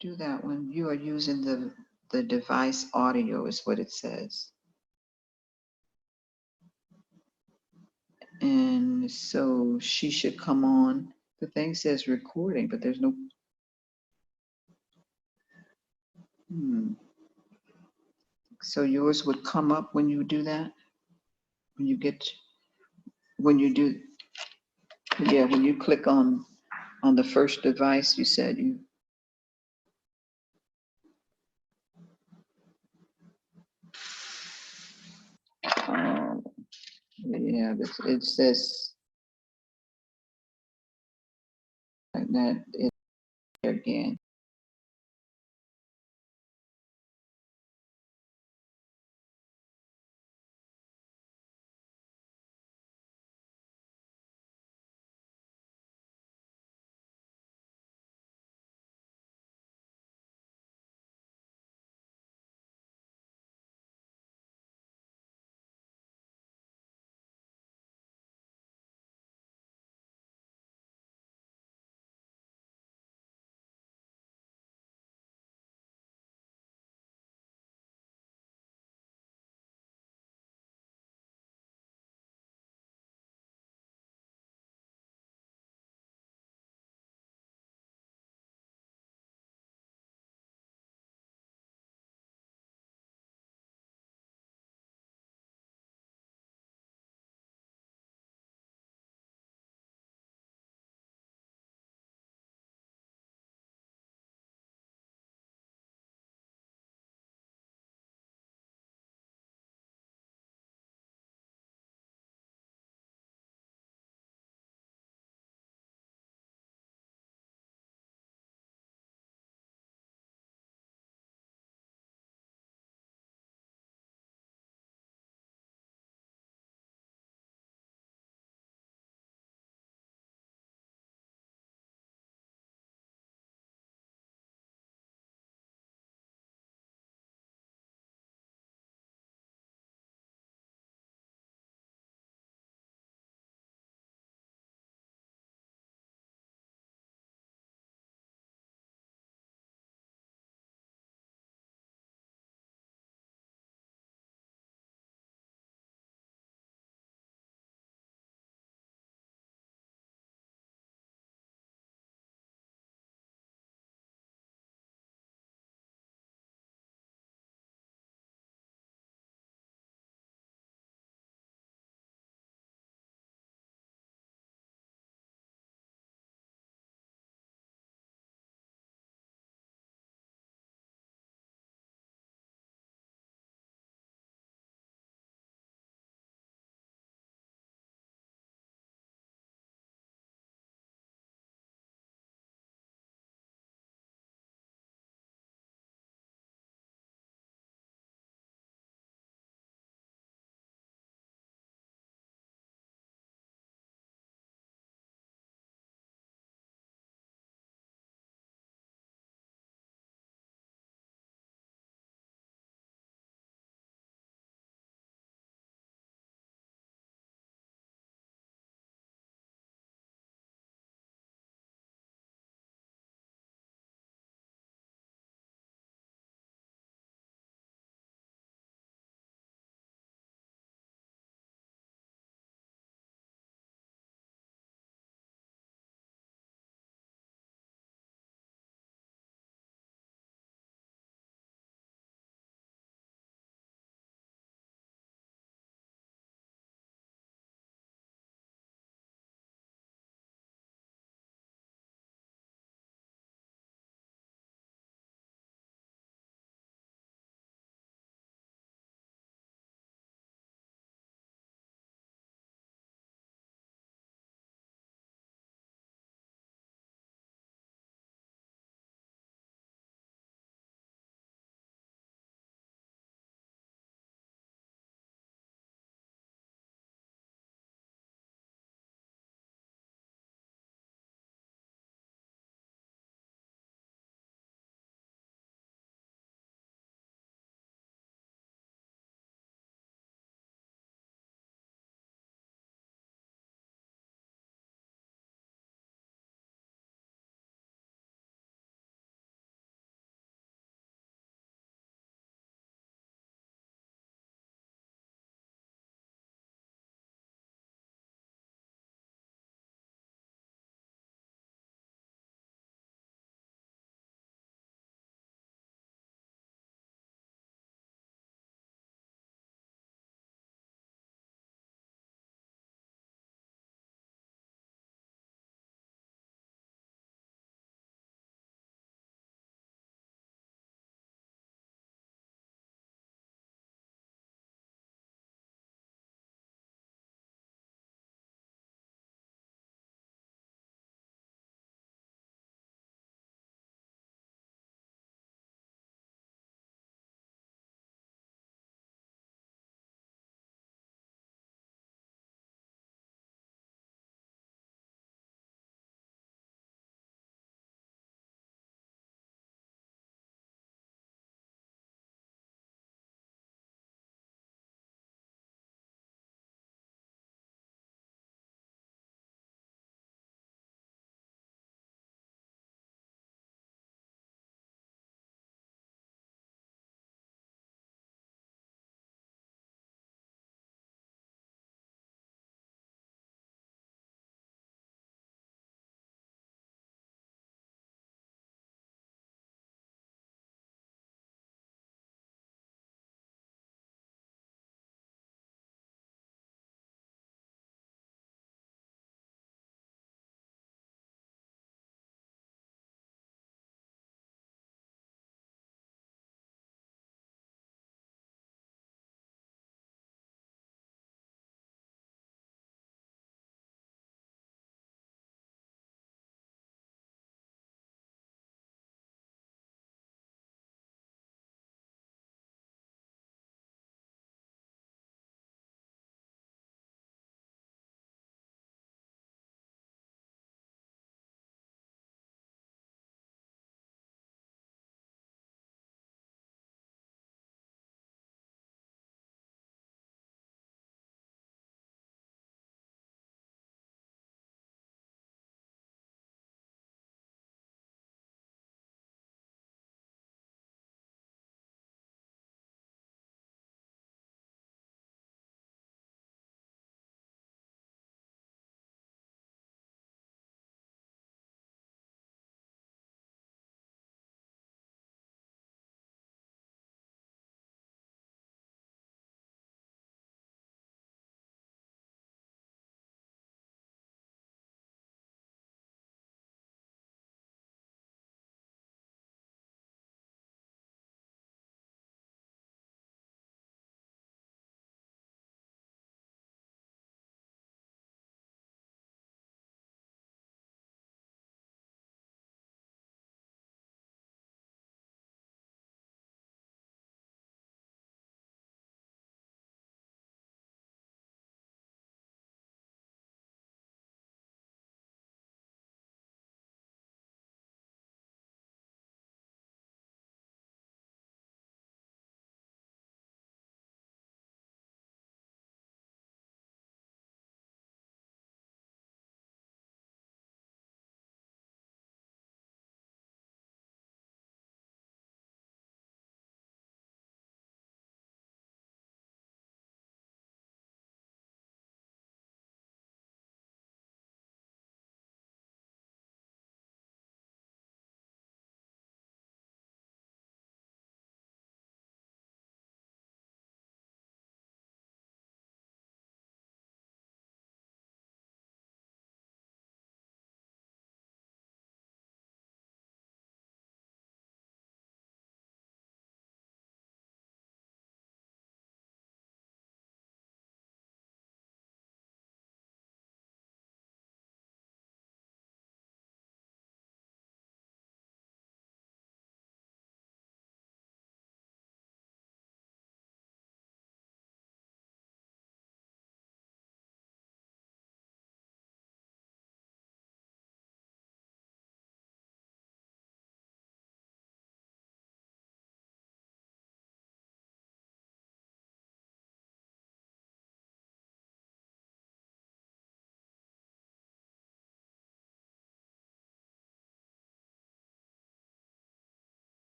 Do that when you are using the device audio is what it says. And so she should come on. The thing says recording, but there's no. Hmm. So yours would come up when you do that? When you get, when you do, yeah, when you click on the first device, you said you, um, yeah, it says like that it again.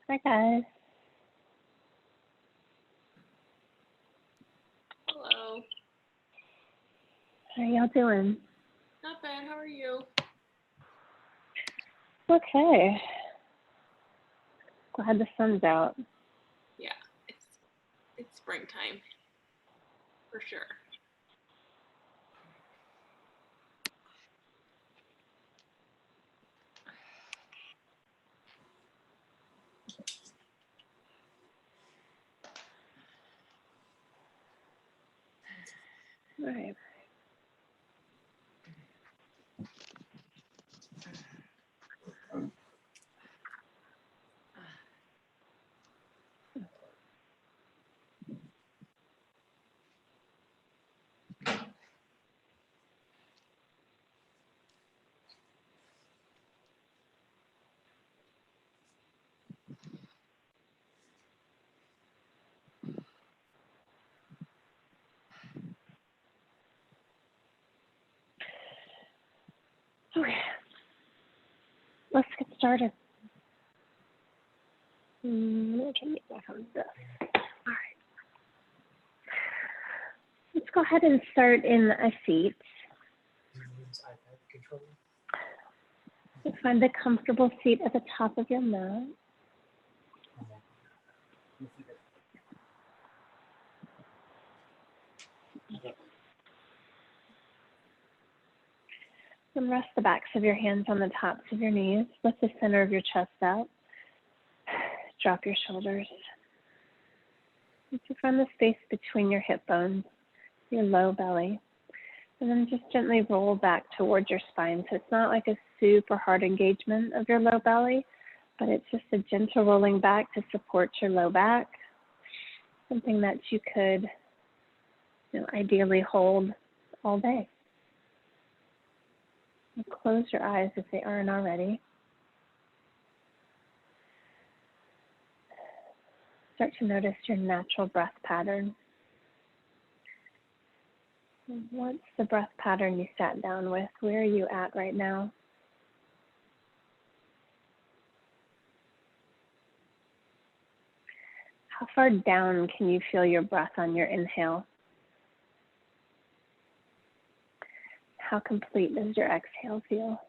Hi, guys. Hello. How y'all doing? Not bad. How are you? Okay. Glad the sun's out. Yeah, it's springtime for sure. All right. Okay. Let's get started. I can get back on this. All right. Let's go ahead and start in a seat. Find a comfortable seat at the top of your mat. And rest the backs of your hands on the tops of your knees. Lift the center of your chest out. Drop your shoulders. You find the space between your hip bones, your low belly. And then just gently roll back towards your spine. So it's not like a super hard engagement of your low belly, but it's just a gentle rolling back to support your low back. Something that you could, ideally hold all day. And close your eyes if they aren't already. Start to notice your natural breath pattern. What's the breath pattern you sat down with? Where are you at right now? How far down can you feel your breath on your inhale? How complete does your exhale feel?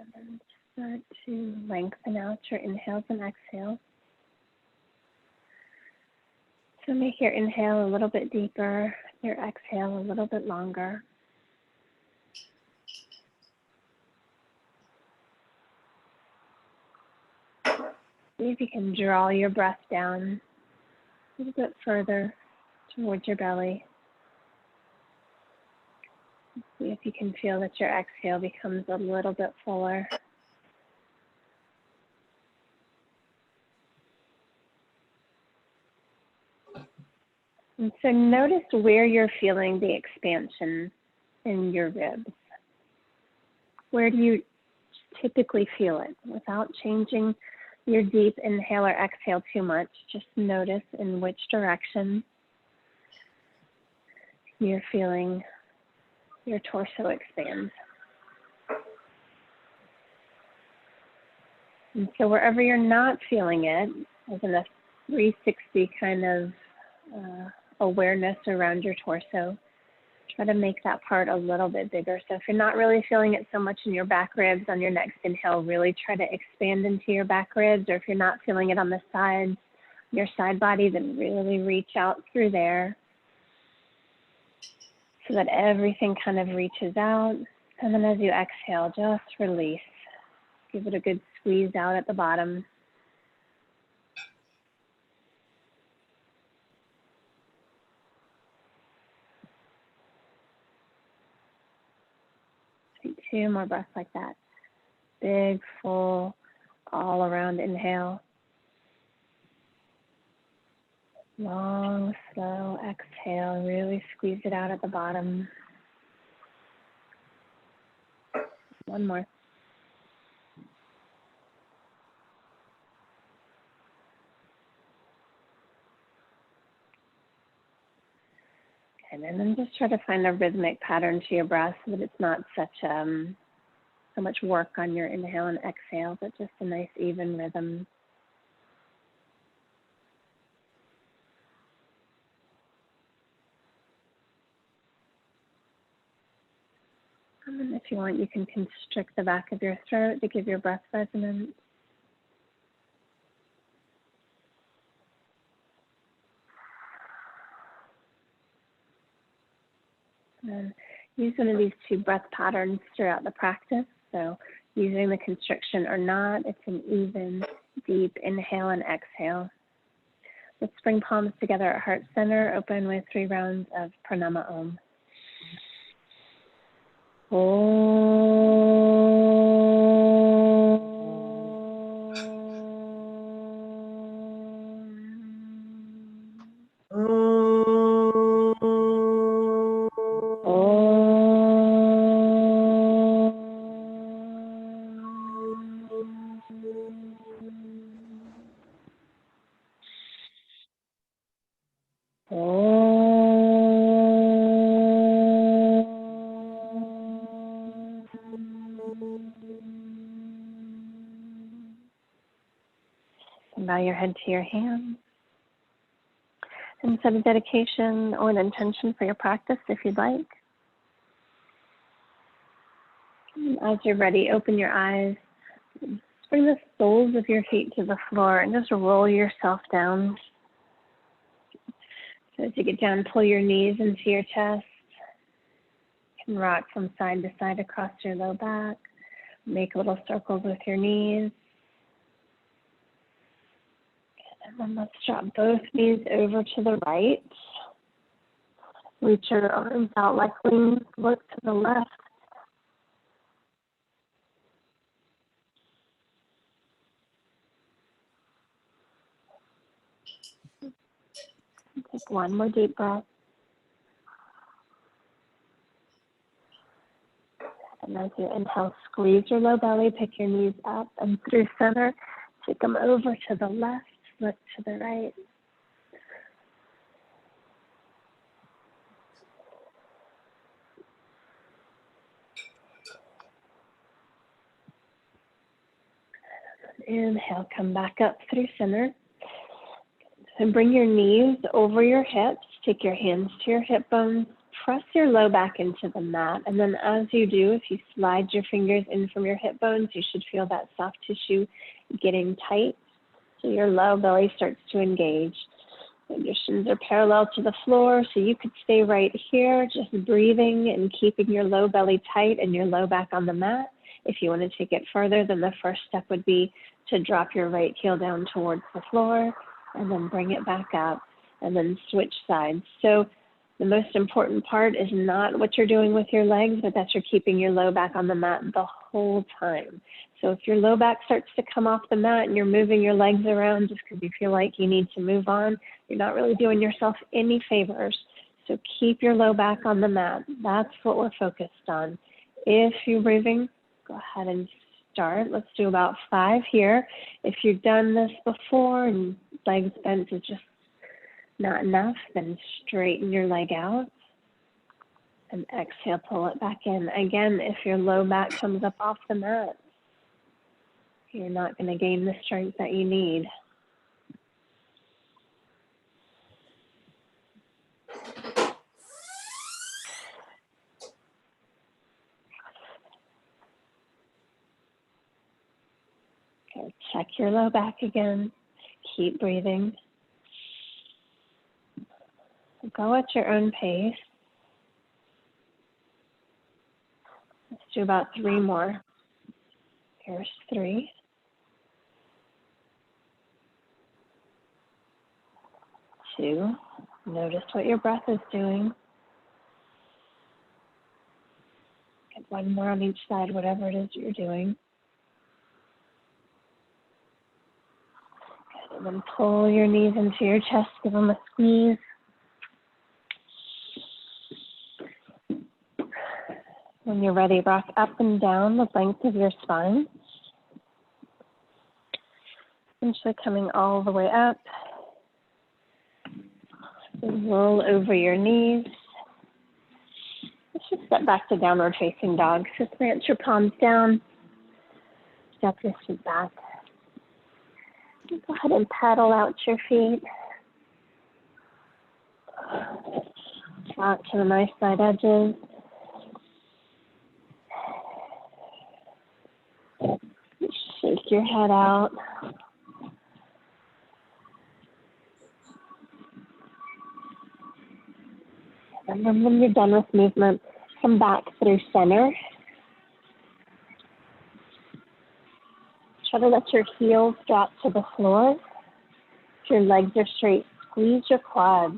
And then start to lengthen out your inhales and exhales. So make your inhale a little bit deeper, your exhale a little bit longer. See if you can draw your breath down a little bit further towards your belly. See if you can feel that your exhale becomes a little bit fuller. And so notice where you're feeling the expansion in your ribs. Where do you typically feel it? Without changing your deep inhale or exhale too much, just notice in which direction you're feeling your torso expand. And so wherever you're not feeling it, as in a 360 kind of awareness around your torso, try to make that part a little bit bigger. So if you're not really feeling it so much in your back ribs, on your next inhale, really try to expand into your back ribs. Or if you're not feeling it on the sides, your side body, then really reach out through there so that everything kind of reaches out. And then as you exhale, just release. Give it a good squeeze out at the bottom. Take 2 more breaths like that. Big, full, all around inhale. Long, slow exhale. Really squeeze it out at the bottom. One more. And then just try to find a rhythmic pattern to your breath so that it's not such so much work on your inhale and exhale, but just a nice even rhythm. And then if you want, you can constrict the back of your throat to give your breath resonance. And use one of these two breath patterns throughout the practice. So using the constriction or not, it's an even, deep inhale and exhale. Let's bring palms together at heart center, open with 3 rounds of pranama om. And bow your head to your hands. And set a dedication or an intention for your practice if you'd like. And as you're ready, open your eyes. Bring the soles of your feet to the floor and just roll yourself down. So as you get down, pull your knees into your chest. You can rock from side to side across your low back. Make little circles with your knees. And then let's drop both knees over to the right. Reach your arms out like wings. Look to the left. Take one more deep breath. And as you inhale, squeeze your low belly, pick your knees up and through center. Take them over to the left, look to the right. Inhale, come back up through center. And bring your knees over your hips. Take your hands to your hip bones. Press your low back into the mat. And then as you do, if you slide your fingers in from your hip bones, you should feel that soft tissue getting tight. So your low belly starts to engage. And your shins are parallel to the floor, so you could stay right here, just breathing and keeping your low belly tight and your low back on the mat. If you want to take it further, then the first step would be to drop your right heel down towards the floor and then bring it back up and then switch sides. So the most important part is not what you're doing with your legs, but that you're keeping your low back on the mat the whole time. So if your low back starts to come off the mat and you're moving your legs around just because you feel like you need to move on, you're not really doing yourself any favors. So keep your low back on the mat. That's what we're focused on. If you're moving, go ahead and start. Let's do about 5 here. If you've done this before and legs bent is just not enough, then straighten your leg out and exhale, pull it back in. Again, if your low back comes up off the mat, you're not going to gain the strength that you need. Okay, check your low back again. Keep breathing. Go at your own pace. Let's do about 3 more. Here's 3. 2. Notice what your breath is doing. Get 1 more on each side, whatever it is you're doing. then pull your knees into your chest, give them a squeeze. When you're ready, rock up and down the length of your spine. Eventually coming all the way up. Roll over your knees. Let's just step back to downward facing dog. So plant your palms down. Step your feet back. Go ahead and paddle out your feet. Out to the nice side edges. Shake your head out. And then when you're done with movement, come back through center. Try to let your heels drop to the floor. If your legs are straight, squeeze your quads.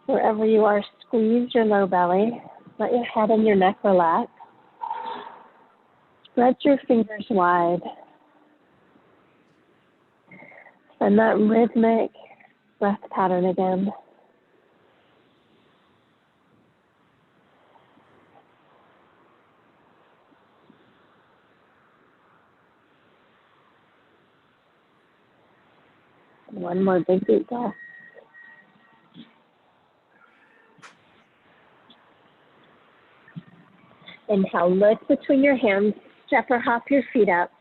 Wherever you are, squeeze your low belly. Let your head and your neck relax. Spread your fingers wide. Find that rhythmic breath pattern again. One more big deep breath. Inhale, look between your hands, step or hop your feet up.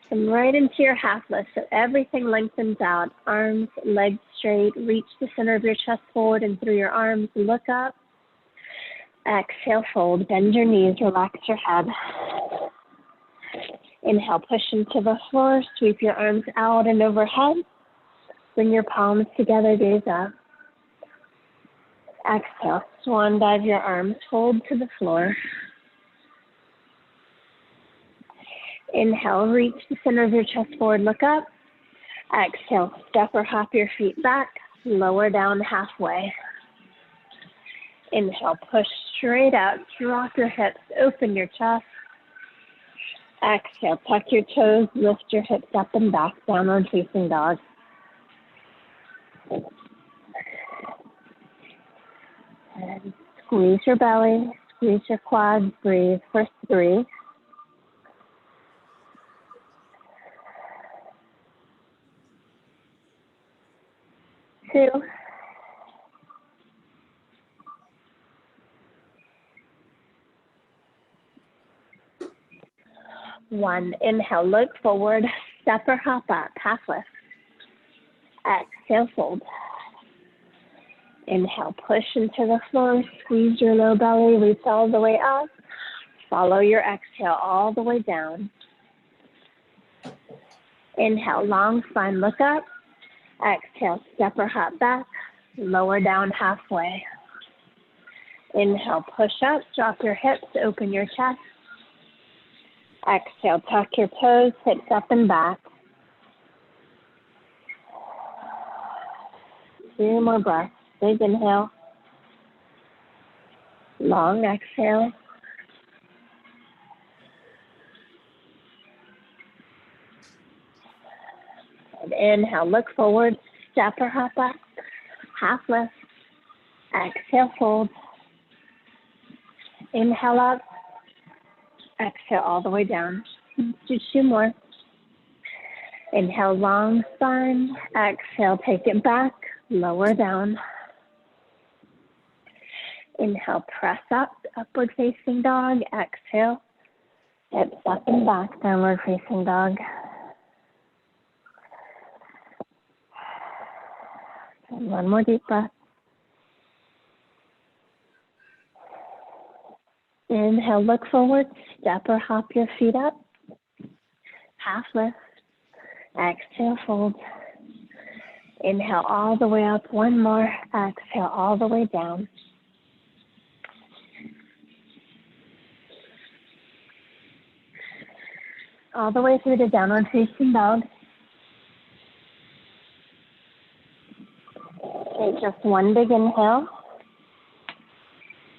Come right into your half lift so everything lengthens out. Arms, legs straight, reach the center of your chest forward and through your arms, look up. Exhale, fold, bend your knees, relax your head. Inhale, push into the floor, sweep your arms out and overhead. Bring your palms together, gaze up. Exhale, swan dive your arms, fold to the floor. Inhale, reach the center of your chest forward, look up. Exhale, step or hop your feet back, lower down halfway. Inhale, push straight out, drop your hips, open your chest. Exhale, tuck your toes, lift your hips up and back, downward facing dog. And squeeze your belly, squeeze your quads, breathe for 3. 2. 1. Inhale, look forward, step or hop up, half lift. Exhale, fold. Inhale, push into the floor, squeeze your low belly, reach all the way up. Follow your exhale all the way down. Inhale, long spine, look up. Exhale, step or hop back, lower down halfway. Inhale, push up, drop your hips, open your chest. Exhale, tuck your toes, hips up and back. 2 more breaths. Big inhale. Long exhale. And inhale, look forward, step or hop up, half lift. Exhale, fold. Inhale up. Exhale all the way down. Do 2 more. Inhale, long spine. Exhale, take it back, lower down. Inhale, press up, upward facing dog. Exhale, hips up and back, downward facing dog. And 1 more deep breath. Inhale, look forward, step or hop your feet up. Half lift. Exhale, fold. Inhale all the way up. 1 more. Exhale all the way down. All the way through to downward facing dog. Take just 1 big inhale.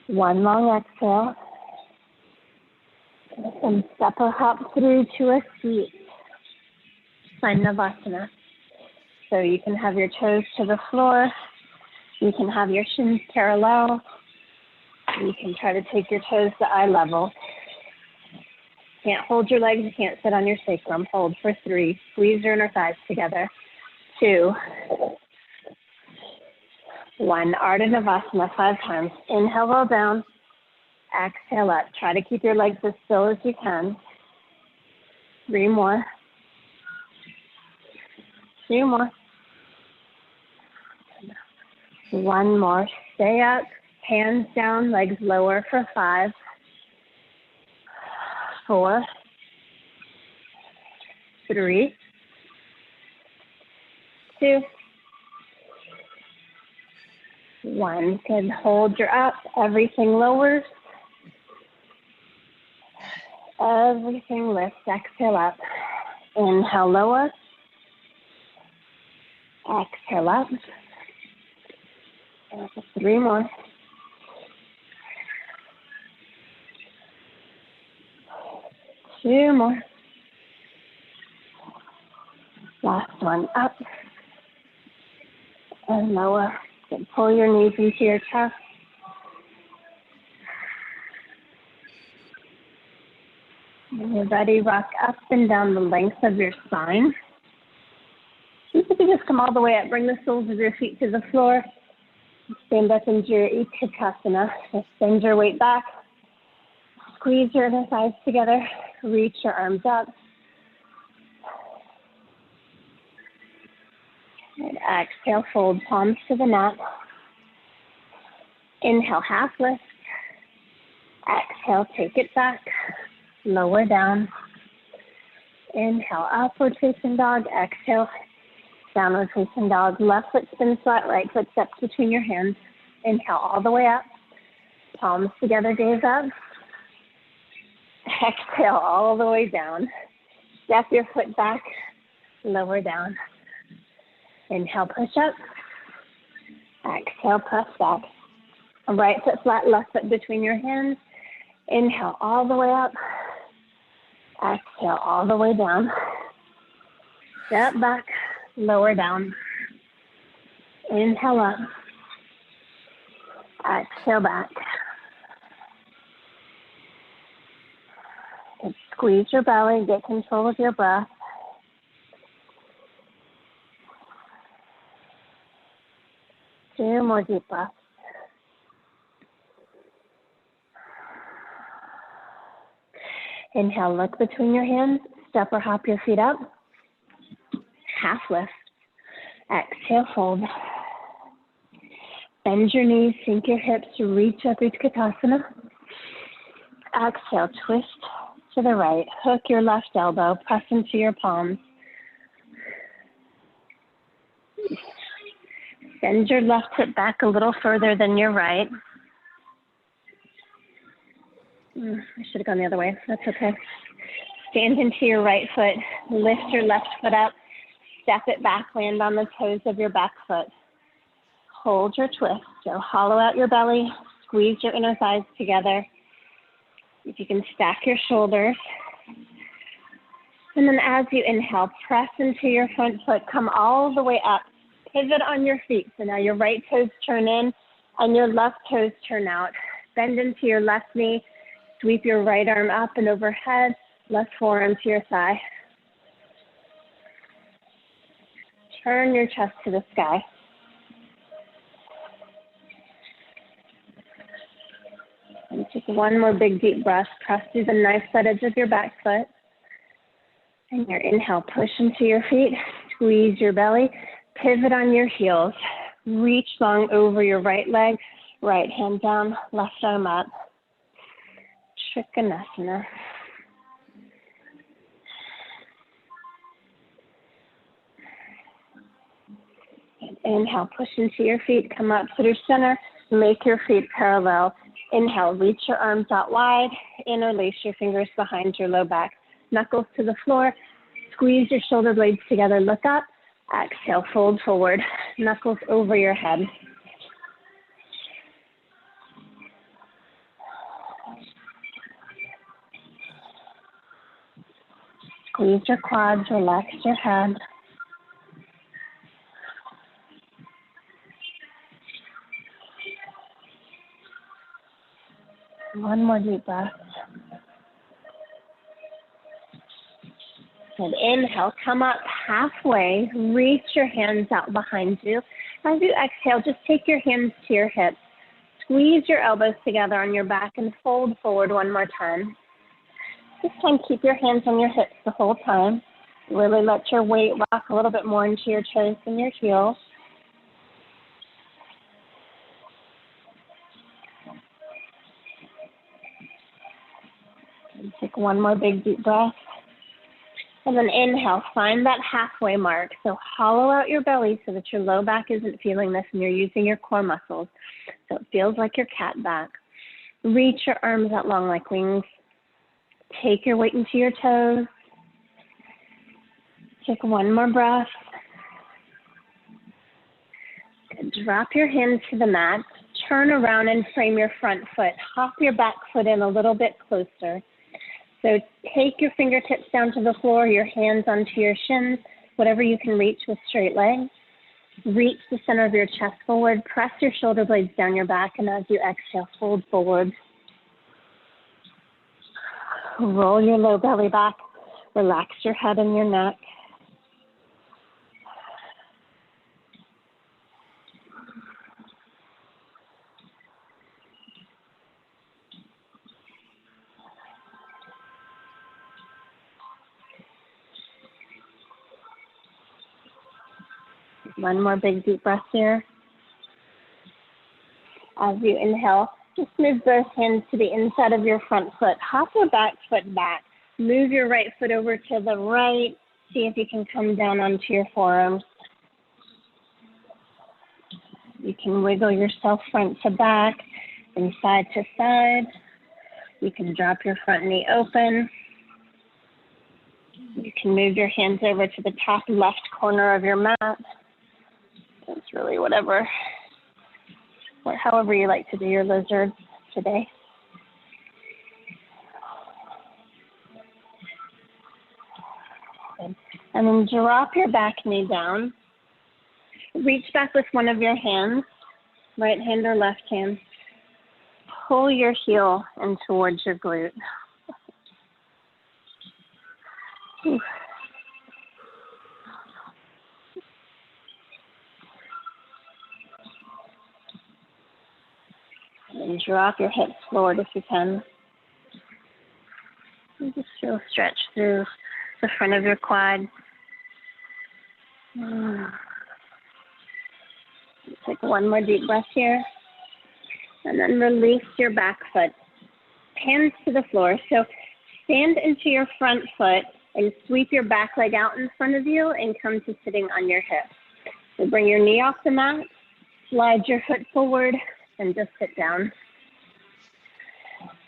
1 long exhale. And step or hop through to a seat. Find Navasana. So you can have your toes to the floor. You can have your shins parallel. You can try to take your toes to eye level. Can't hold your legs. You can't sit on your sacrum. Hold for 3. Squeeze your inner thighs together. 2. 1. Ardha Navasana 5 times. Inhale well down. Exhale up. Try to keep your legs as still as you can. 3 more. 2 more. 1 more. Stay up. Hands down, legs lower for 5. 4. 3. 2. 1. Good. Hold your up. Everything lowers. Everything lifts. Exhale up. Inhale, lower. Exhale up. And 3 more. 2 more. Last one. Up. And lower. Good. Pull your knees into your chest. When you're ready, rock up and down the length of your spine. See if you can just come all the way up. Bring the soles of your feet to the floor. Stand up into your Utkatasana. Just bend your weight back. Squeeze your inner thighs together. Reach your arms up. And exhale, fold palms to the mat. Inhale, half lift. Exhale, take it back. Lower down. Inhale, upward facing dog. Exhale, downward facing dog. Left foot spins flat, right foot steps between your hands. Inhale all the way up. Palms together, gaze up. Exhale all the way down. Step your foot back, lower down. Inhale, push up. Exhale, press back. Right foot flat, left foot between your hands. Inhale all the way up. Exhale all the way down. Step back, lower down. Inhale up. Exhale back. And squeeze your belly, get control of your breath. Two more deep breaths. Inhale, look between your hands, step or hop your feet up. Half lift. Exhale, fold. Bend your knees, sink your hips, reach up, Utkatasana. Exhale, twist to the right. Hook your left elbow, press into your palms. Bend your left foot back a little further than your right. I should have gone the other way. That's okay. Stand into your right foot. Lift your left foot up. Step it back. Land on the toes of your back foot. Hold your twist. So hollow out your belly. Squeeze your inner thighs together. If you can stack your shoulders. And then as you inhale, press into your front foot. Come all the way up. Pivot on your feet. So now your right toes turn in and your left toes turn out. Bend into your left knee. Sweep your right arm up and overhead, left forearm to your thigh. Turn your chest to the sky. And take one more big deep breath. Press through the knife side edge of your back foot. And your inhale, push into your feet. Squeeze your belly. Pivot on your heels. Reach long over your right leg. Right hand down, left arm up. Trikonasana. Inhale, push into your feet, come up through center, make your feet parallel. Inhale, reach your arms out wide, interlace your fingers behind your low back, knuckles to the floor, squeeze your shoulder blades together, look up, exhale, fold forward, knuckles over your head. Squeeze your quads, relax your head. One more deep breath. And inhale, come up halfway, reach your hands out behind you. As you exhale, just take your hands to your hips. Squeeze your elbows together on your back and fold forward one more time. This time, keep your hands on your hips the whole time. Really let your weight rock a little bit more into your toes and your heels. And take one more big deep breath. And then inhale, find that halfway mark. So hollow out your belly so that your low back isn't feeling this and you're using your core muscles. So it feels like your cat back. Reach your arms out long like wings. Take your weight into your toes. Take one more breath. Good. Drop your hands to the mat. Turn around and frame your front foot. Hop your back foot in a little bit closer. So take your fingertips down to the floor, your hands onto your shins, whatever you can reach with straight legs. Reach the center of your chest forward. Press your shoulder blades down your back, and as you exhale, fold forward. Roll your low belly back. Relax your head and your neck. One more big deep breath here. As you inhale, just move both hands to the inside of your front foot. Hop your back foot back. Move your right foot over to the right. See if you can come down onto your forearms. You can wiggle yourself front to back and side to side. You can drop your front knee open. You can move your hands over to the top left corner of your mat. It's really however you like to do your lizard today. And then drop your back knee down. Reach back with one of your hands, right hand or left hand. Pull your heel in towards your glute. Ooh. And drop your hips forward if you can. And just feel stretch through the front of your quad. Take one more deep breath here. And then release your back foot. Hands to the floor. So stand into your front foot and sweep your back leg out in front of you and come to sitting on your hip. So bring your knee off the mat, slide your foot forward, and just sit down.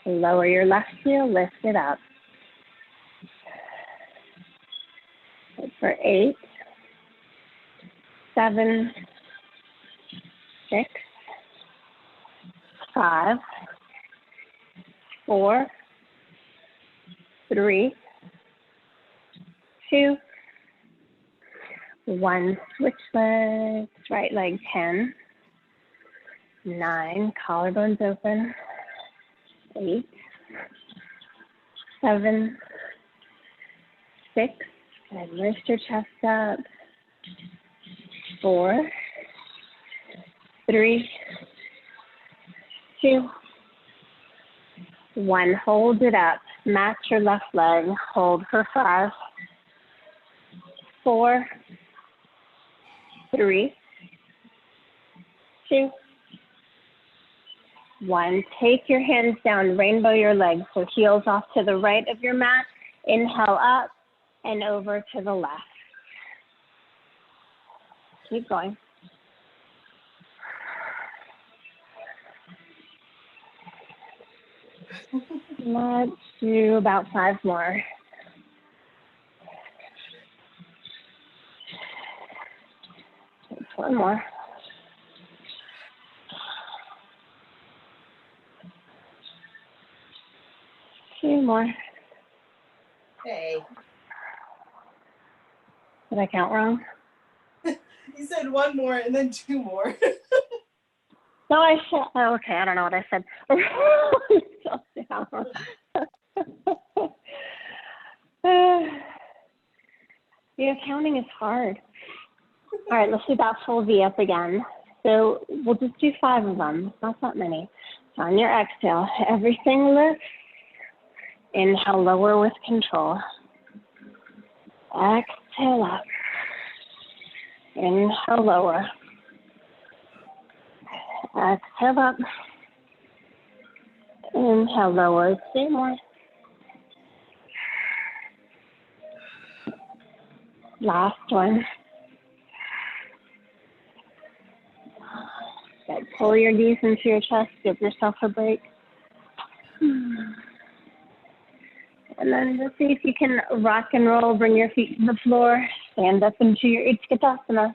Lower your left heel, lift it up. Good for 8, 7, 6, 5, 4, 3, 2, 1. Switch legs, right leg 10. 9, collarbones open. 8, 7, 6, and lift your chest up. 4, 3, 2, 1. Hold it up. Match your left leg. Hold for 5, 4, 3, 2, 1. Take your hands down, rainbow your legs, so heels off to the right of your mat. Inhale up and over to the left. Keep going. Let's do about 5 more. One more. Two more. Hey, Did I count wrong? you said one more and then 2 more. No, I said, oh, okay, I don't know what I said. The accounting is hard. All right, let's do that full V up again. So we'll just do 5 of them. Not that many. So on your exhale, everything lifts. Inhale, lower with control. Exhale up. Inhale, lower. Exhale up. Inhale, lower. 2 more. Last one. Good. Pull your knees into your chest. Give yourself a break. And then just see if you can rock and roll. Bring your feet to the floor. Stand up into your Utkatasana.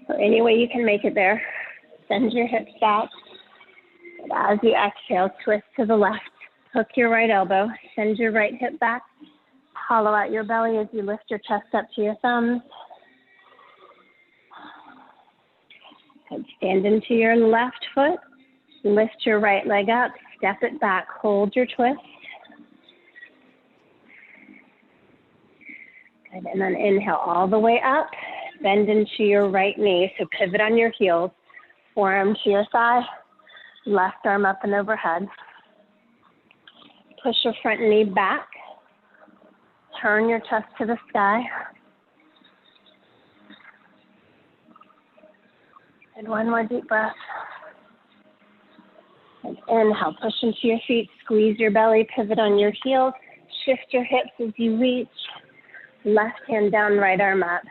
So any way you can make it there. Send your hips back. And as you exhale, twist to the left. Hook your right elbow. Send your right hip back. Hollow out your belly as you lift your chest up to your thumbs. And stand into your left foot. Lift your right leg up. Step it back. Hold your twist. Good. And then inhale all the way up. Bend into your right knee. So pivot on your heels. Forearm to your thigh. Left arm up and overhead. Push your front knee back. Turn your chest to the sky. And one more deep breath. And inhale, push into your feet, squeeze your belly, pivot on your heels, shift your hips as you reach. Left hand down, right arm up.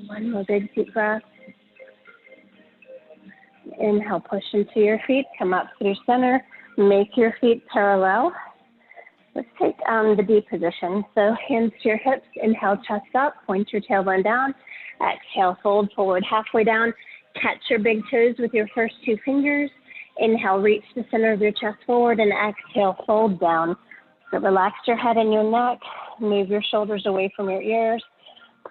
One more big deep breath. Inhale, push into your feet, come up through center, make your feet parallel. Let's take the D position. So hands to your hips, inhale, chest up, point your tailbone down. Exhale, fold forward halfway down. Catch your big toes with your first 2 fingers. Inhale, reach the center of your chest forward, and exhale, fold down. So relax your head and your neck. Move your shoulders away from your ears.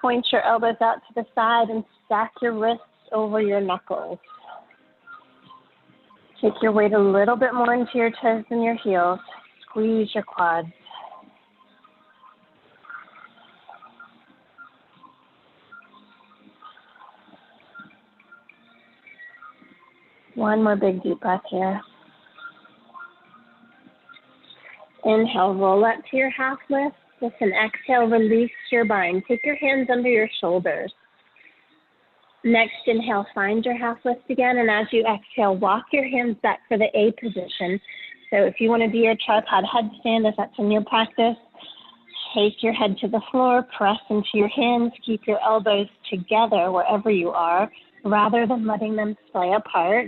Point your elbows out to the side and stack your wrists over your knuckles. Take your weight a little bit more into your toes and your heels. Squeeze your quads. One more big deep breath here. Inhale, roll up to your half lift. With an exhale, release your bind. Take your hands under your shoulders. Next, inhale, find your half lift again. And as you exhale, walk your hands back for the A position. So if you want to do your tripod headstand, if that's in your practice, take your head to the floor, press into your hands, keep your elbows together wherever you are, rather than letting them splay apart.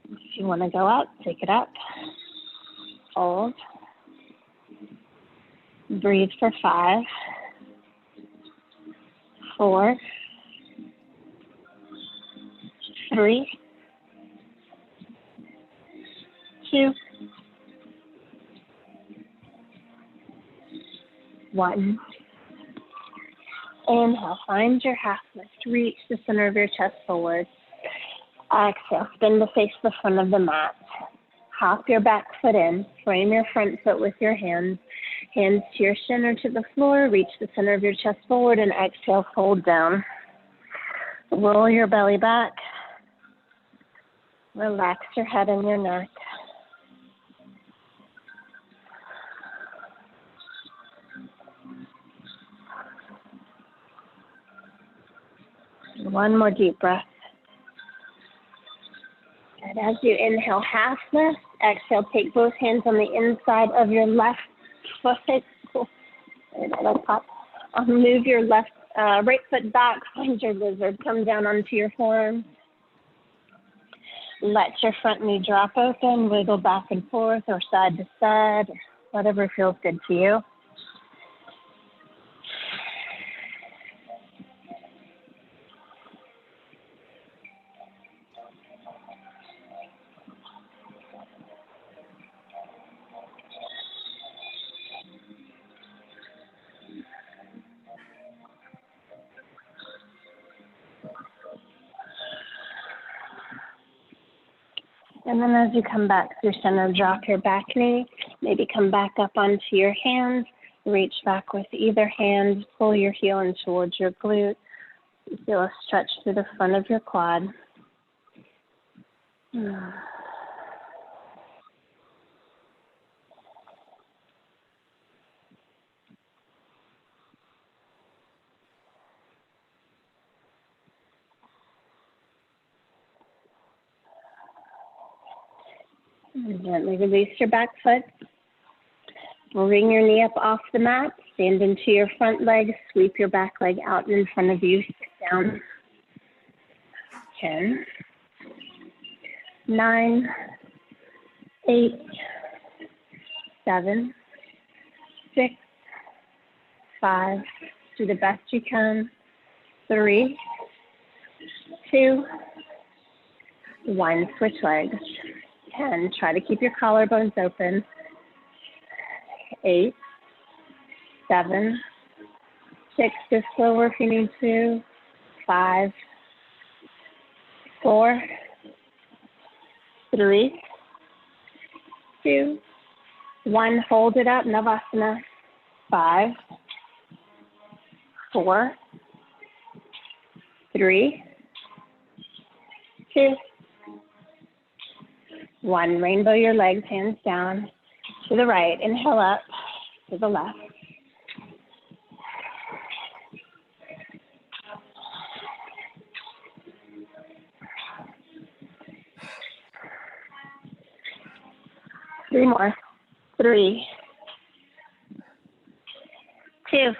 If you want to go up, take it up. Hold. Breathe for 5, 4, 3, 2, 1. Inhale, find your half lift. Reach the center of your chest forward. Exhale, spin to face the front of the mat. Hop your back foot in. Frame your front foot with your hands. Hands to your shin or to the floor. Reach the center of your chest forward and exhale, fold down. Roll your belly back. Relax your head and your neck. One more deep breath. And as you inhale, half lift. Exhale, take both hands on the inside of your left foot. Move your right foot back. Find your lizard. Come down onto your forearm. Let your front knee drop open. Wiggle back and forth or side to side. Whatever feels good to you. And then as you come back through center, drop your back knee, maybe come back up onto your hands, reach back with either hand, pull your heel in towards your glute. You feel a stretch through the front of your quad. And gently release your back foot. Bring your knee up off the mat. Stand into your front leg. Sweep your back leg out in front of you. Sit down. 10, 9, 8, 7, 6, 5. Do the best you can. 3, 2, 1. Switch legs. 10. Try to keep your collarbones open. 8, 7, 6. Go slower if you need to. 5, 4, 3, 2, 1. Hold it up. Navasana. 5, 4, 3, 2, 1. Rainbow your legs, hands down. To the right. Inhale up. To the left. Three more. 3, 2,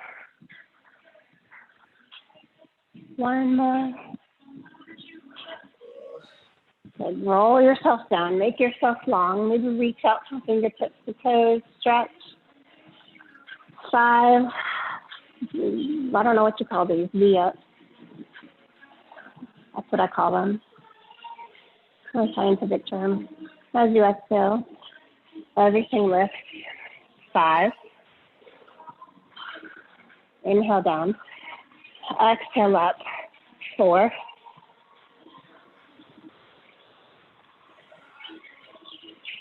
1 more. Good. Roll yourself down. Make yourself long. Maybe reach out from fingertips to toes. Stretch. 5. I don't know what you call these. V-ups. That's what I call them. No scientific term. As you exhale, everything lifts. 5. Inhale down. Exhale up. 4.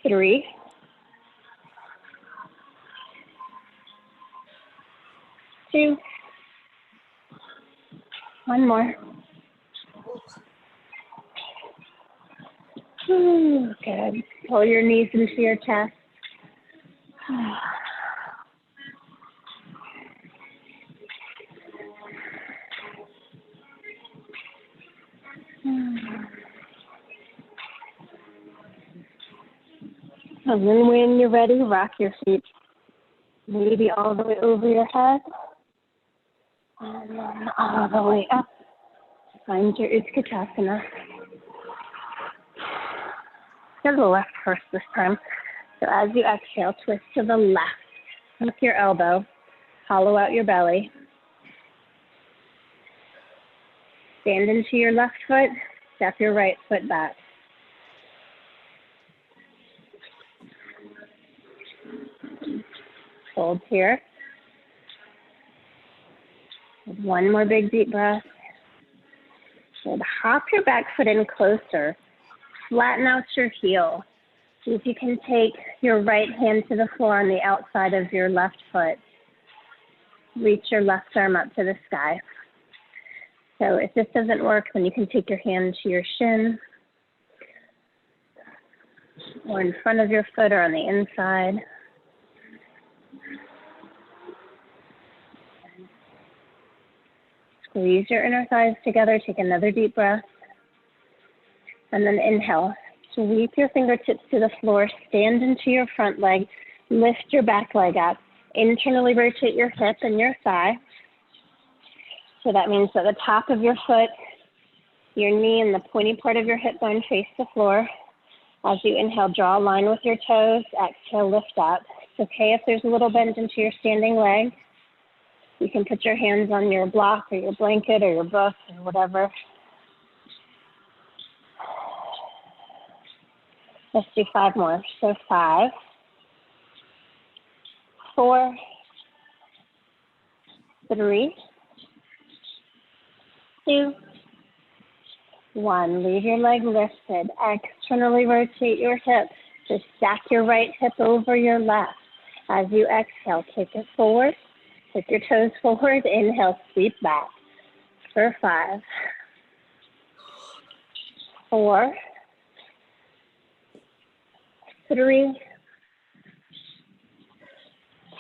3. 2. 1 more. Good. Pull your knees into your chest. And then when you're ready, rock your feet maybe all the way over your head. And then all the way up. Find your Utkatasana. Go to the left first this time. So as you exhale, twist to the left. Hook your elbow. Hollow out your belly. Stand into your left foot. Step your right foot back. Hold here. One more big deep breath. Good. Hop your back foot in closer. Flatten out your heel. See if you can take your right hand to the floor on the outside of your left foot. Reach your left arm up to the sky. So if this doesn't work, then you can take your hand to your shin or in front of your foot or on the inside. Squeeze your inner thighs together. Take another deep breath. And then inhale. Sweep your fingertips to the floor. Stand into your front leg. Lift your back leg up. Internally rotate your hip and your thigh. So that means that the top of your foot, your knee, and the pointy part of your hip bone face the floor. As you inhale, draw a line with your toes. Exhale, lift up. It's okay if there's a little bend into your standing leg. You can put your hands on your block or your blanket or your book or whatever. Let's do 5 more. So 5, 4, 3, 2, 1. Leave your leg lifted. Externally rotate your hip. Just stack your right hip over your left. As you exhale, kick it forward. Kick your toes forward. Inhale, sweep back. For 5, 4, 3,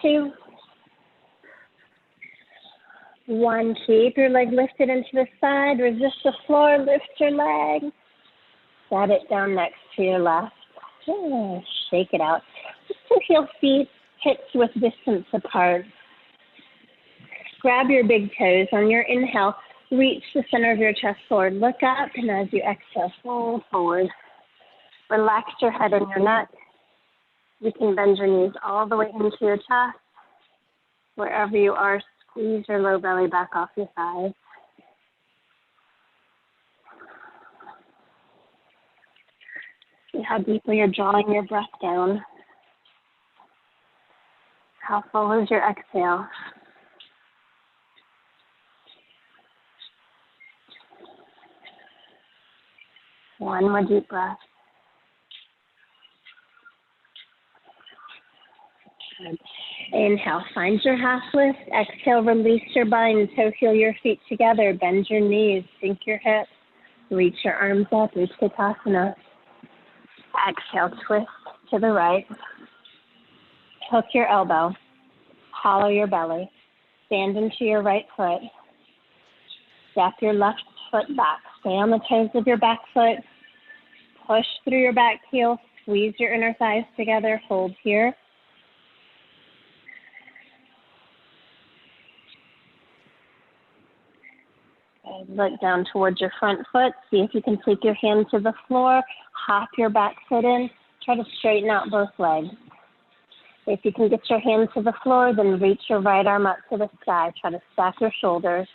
2, 1. Keep your leg lifted into the side. Resist the floor. Lift your leg. Set it down next to your left. Shake it out. Just to heel feet, hips with distance apart. Grab your big toes. On your inhale, reach the center of your chest forward. Look up, and as you exhale, fold forward. Relax your head and your neck. You can bend your knees all the way into your chest. Wherever you are, squeeze your low belly back off your thighs. See how deeply you're drawing your breath down. How full is your exhale? One more deep breath. Good. Inhale, find your half lift. Exhale, release your bind. Toe heel your feet together. Bend your knees. Sink your hips. Reach your arms up. Reach Utkatasana. Exhale, twist to the right. Hook your elbow. Hollow your belly. Stand into your right foot. Step your left foot back. Stay on the toes of your back foot. Push through your back heel. Squeeze your inner thighs together. Hold here. Look down towards your front foot. See if you can take your hand to the floor. Hop your back foot in. Try to straighten out both legs. If you can get your hand to the floor, then reach your right arm up to the sky. Try to stack your shoulders.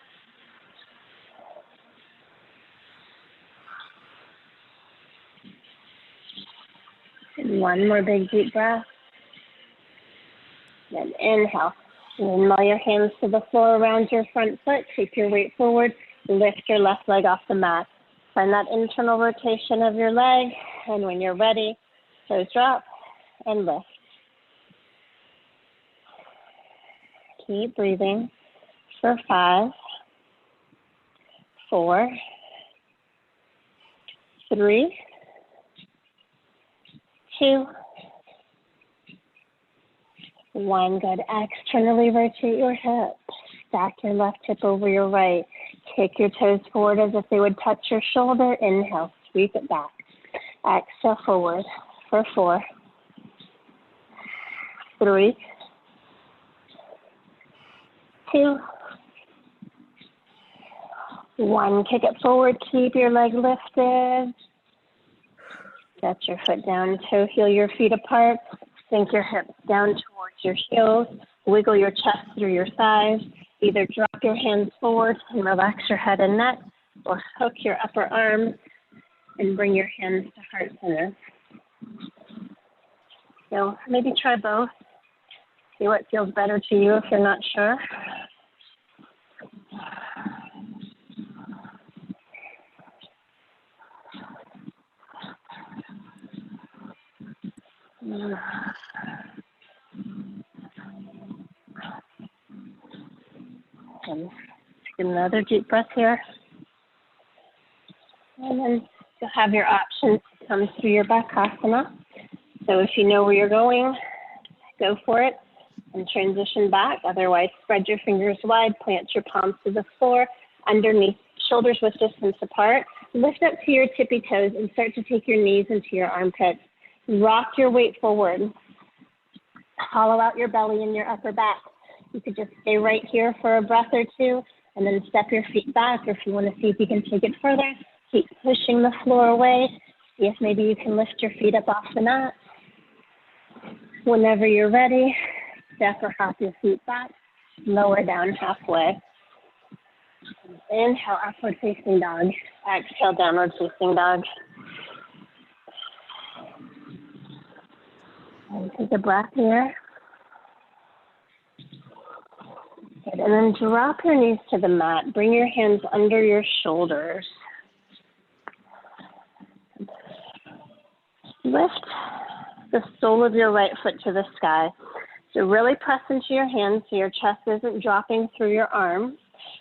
And one more big deep breath. Then inhale. And roll your hands to the floor around your front foot. Take your weight forward. Lift your left leg off the mat. Find that internal rotation of your leg. And when you're ready, toes drop and lift. Keep breathing for 5, 4, 3, 2, 1. Good. Externally rotate your hip. Stack your left hip over your right. Kick your toes forward as if they would touch your shoulder. Inhale, sweep it back. Exhale forward for 4, 3, 2, 1. Kick it forward. Keep your leg lifted. Set your foot down. Toe heel your feet apart. Sink your hips down towards your heels. Wiggle your chest through your thighs. Either drop your hands forward and relax your head and neck, or hook your upper arms and bring your hands to heart center. So maybe try both. See what feels better to you if you're not sure. And take another deep breath here. And then you'll have your options to come through your Bakasana. So if you know where you're going, go for it and transition back. Otherwise, spread your fingers wide, plant your palms to the floor, underneath, shoulders with distance apart. Lift up to your tippy toes and start to take your knees into your armpits. Rock your weight forward. Hollow out your belly and your upper back. You could just stay right here for a breath or two and then step your feet back, or if you want to see if you can take it further, keep pushing the floor away. See if maybe you can lift your feet up off the mat. Whenever you're ready, step or hop your feet back, lower down halfway. Inhale, upward facing dog. Exhale, downward facing dog. And take a breath here. Good. And then drop your knees to the mat. Bring your hands under your shoulders. Lift the sole of your right foot to the sky. So really press into your hands so your chest isn't dropping through your arms,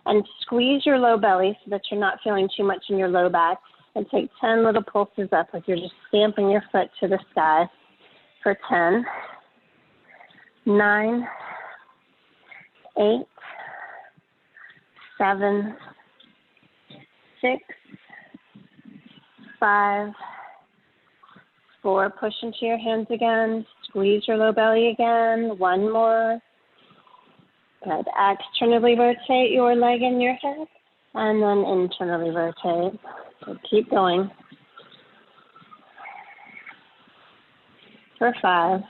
and squeeze your low belly so that you're not feeling too much in your low back, and take 10 little pulses up like you're just stamping your foot to the sky for 10, 9, 8, 7, 6, 5, 4, push into your hands again, squeeze your low belly again, 1 more. Good. Externally rotate your leg and your hip, and then internally rotate. So keep going. For 5,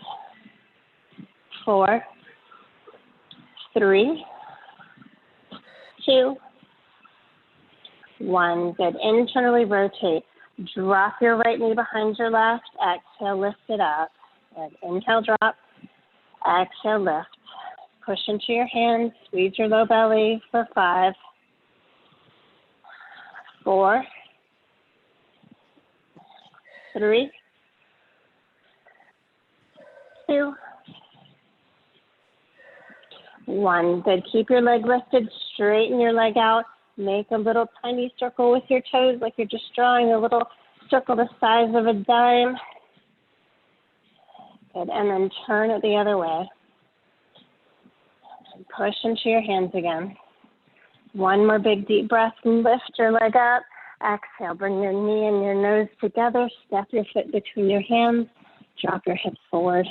4, 3, 2, 1. Good. Internally rotate. Drop your right knee behind your left. Exhale, lift it up. Good. Inhale, drop. Exhale, lift. Push into your hands. Squeeze your low belly for 5, 4, 3, 2, 1. Good. Keep your leg lifted. Straighten your leg out. Make a little tiny circle with your toes like you're just drawing a little circle the size of a dime. Good. And then turn it the other way. And push into your hands again. 1 more big deep breath and lift your leg up. Exhale. Bring your knee and your nose together. Step your foot between your hands. Drop your hips forward.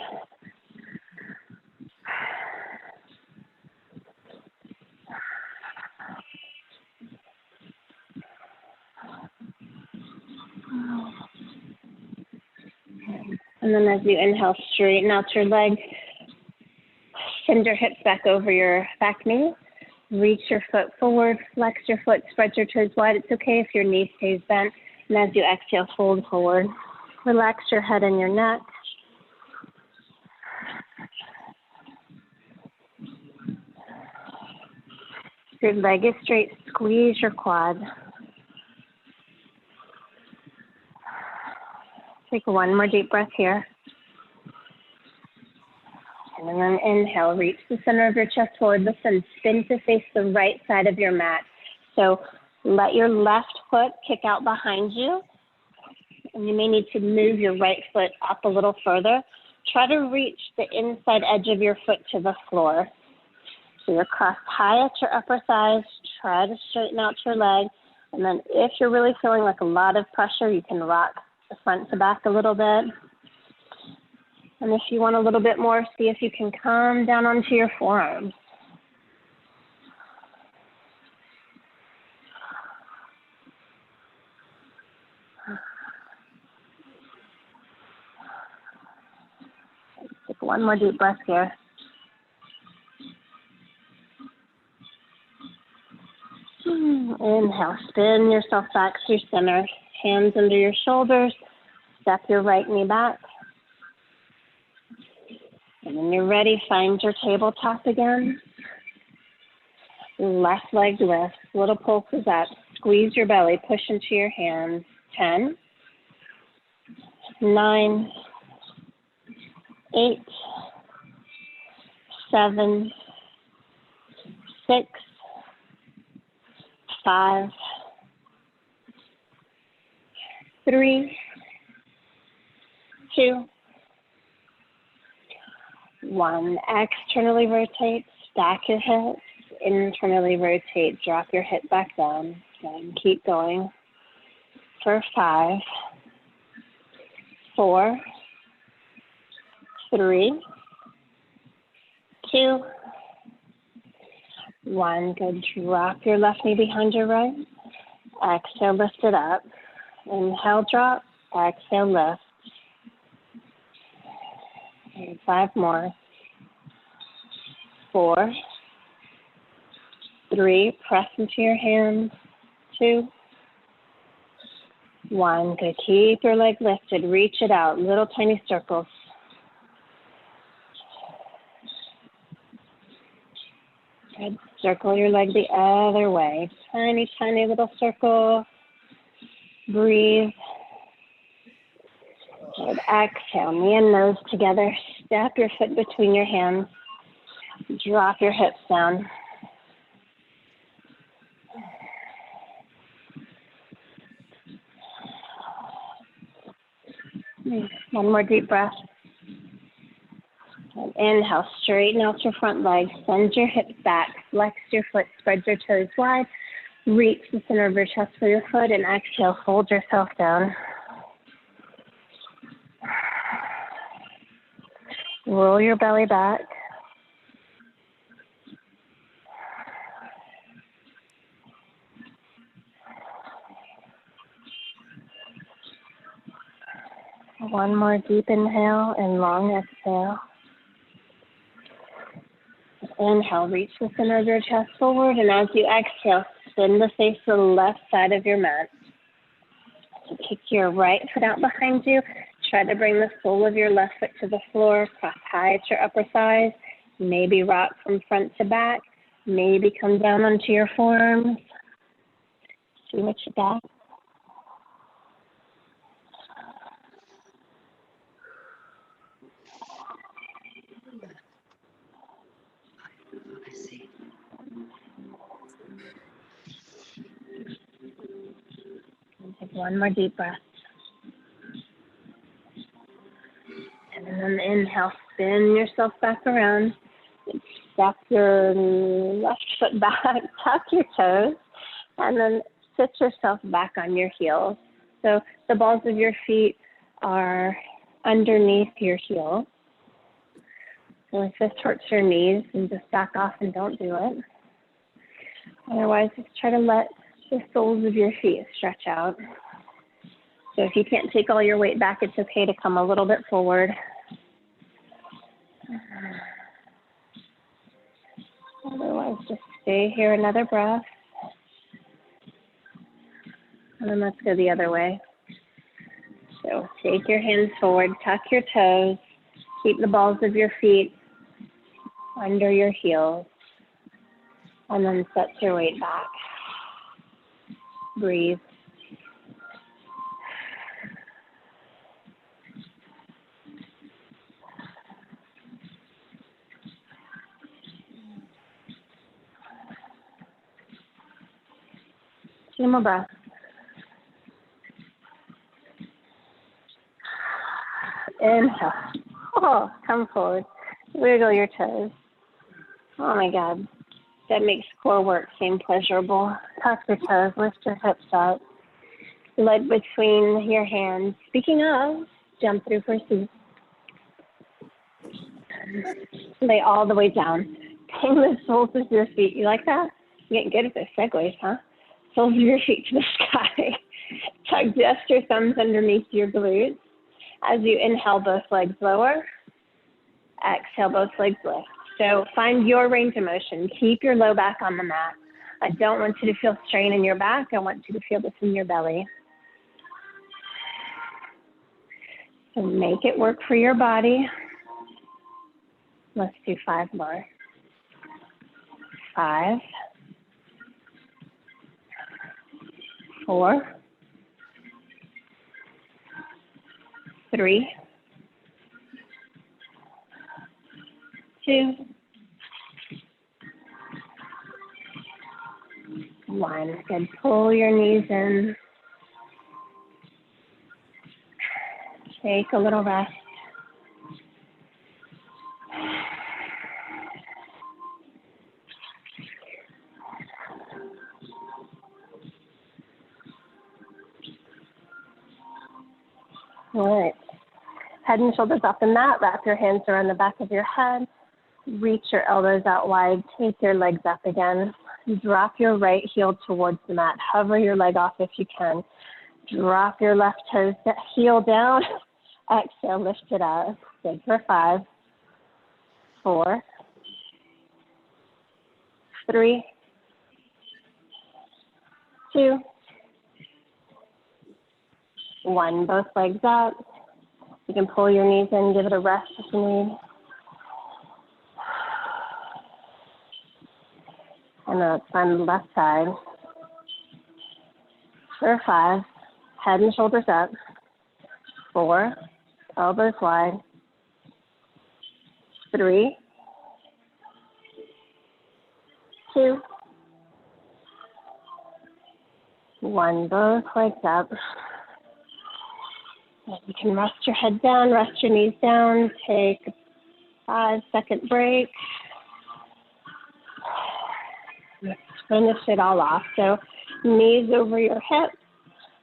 And then as you inhale, straighten out your leg. Send your hips back over your back knee. Reach your foot forward. Flex your foot. Spread your toes wide. It's okay if your knee stays bent. And as you exhale, fold forward. Relax your head and your neck. If your leg is straight, squeeze your quad. Take 1 more deep breath here. And then inhale, reach the center of your chest forward. Listen, spin to face the right side of your mat. So let your left foot kick out behind you. And you may need to move your right foot up a little further. Try to reach the inside edge of your foot to the floor. So you're crossed high at your upper thighs. Try to straighten out your leg. And then if you're really feeling like a lot of pressure, you can rock the front to back a little bit. And if you want a little bit more, see if you can come down onto your forearms. Take 1 more deep breath here. Inhale, spin yourself back through center. Hands under your shoulders. Step your right knee back. And when you're ready, find your tabletop again. Left leg lift. Little pulses up. Squeeze your belly. Push into your hands. 10, 9, 8, 7, 6, 5, 3, 2, 1. Externally rotate, stack your hips. Internally rotate, drop your hip back down. And keep going. For 5, 4, 3, 2, 1. Good. Drop your left knee behind your right. Exhale, lift it up. Inhale, drop. Exhale, lift. And 5 more. 4, 3. Press into your hands. 2, 1. Good. Keep your leg lifted. Reach it out. Little tiny circles. Good. Circle your leg the other way. Tiny, tiny little circle. Breathe. Good. Exhale, knee and nose together. Step your foot between your hands. Drop your hips down. One more deep breath. And inhale, straighten out your front leg. Send your hips back. Flex your foot. Spread your toes wide. Reach the center of your chest for your foot. And exhale, fold yourself down. Roll your belly back. One more deep inhale and long exhale. Inhale, reach the center of your chest forward, and as you exhale, spin the face to the left side of your mat. So kick your right foot out behind you. Try to bring the sole of your left foot to the floor, cross high at your upper thighs. Maybe rock from front to back. Maybe come down onto your forearms. See what you got. I see. Take one more deep breath. And then inhale, spin yourself back around. Step your left foot back, tuck your toes, and then sit yourself back on your heels. So the balls of your feet are underneath your heels. So if this hurts your knees, then just back off and don't do it. Otherwise, just try to let the soles of your feet stretch out. So if you can't take all your weight back, it's okay to come a little bit forward. Otherwise, just stay here another breath. And then let's go the other way. So take your hands forward, tuck your toes, keep the balls of your feet under your heels, and then set your weight back. Breathe. Two more breaths. Inhale. Oh, come forward. Wiggle your toes. Oh my God. That makes core work seem pleasurable. Tuck your toes, lift your hips up. Leg between your hands. Speaking of, jump through for seat. Lay all the way down. Bring the soles of your feet. You like that? You're getting good at those segues, huh? Soles of your feet to the sky. Tug just your thumbs underneath your glutes. As you inhale, both legs lower. Exhale, both legs lift. So find your range of motion. Keep your low back on the mat. I don't want you to feel strain in your back. I want you to feel this in your belly. So make it work for your body. Let's do 5 more. 5, 4, 3, 2, 1. Good. Pull your knees in. Take a little rest. All right. Head and shoulders off the mat. Wrap your hands around the back of your head. Reach your elbows out wide. Take your legs up again. Drop your right heel towards the mat. Hover your leg off if you can. Drop your left toes, heel down. Exhale, lift it up. Good for 5, 4, 3, 2, 1. Both legs up. You can pull your knees in, give it a rest if you need. And then let's find the left side. For 5, head and shoulders up. 4, elbows wide. 3, 2, 1. Both legs up. You can rest your head down, rest your knees down. Take a 5-second break. Let's finish it all off. So knees over your hips.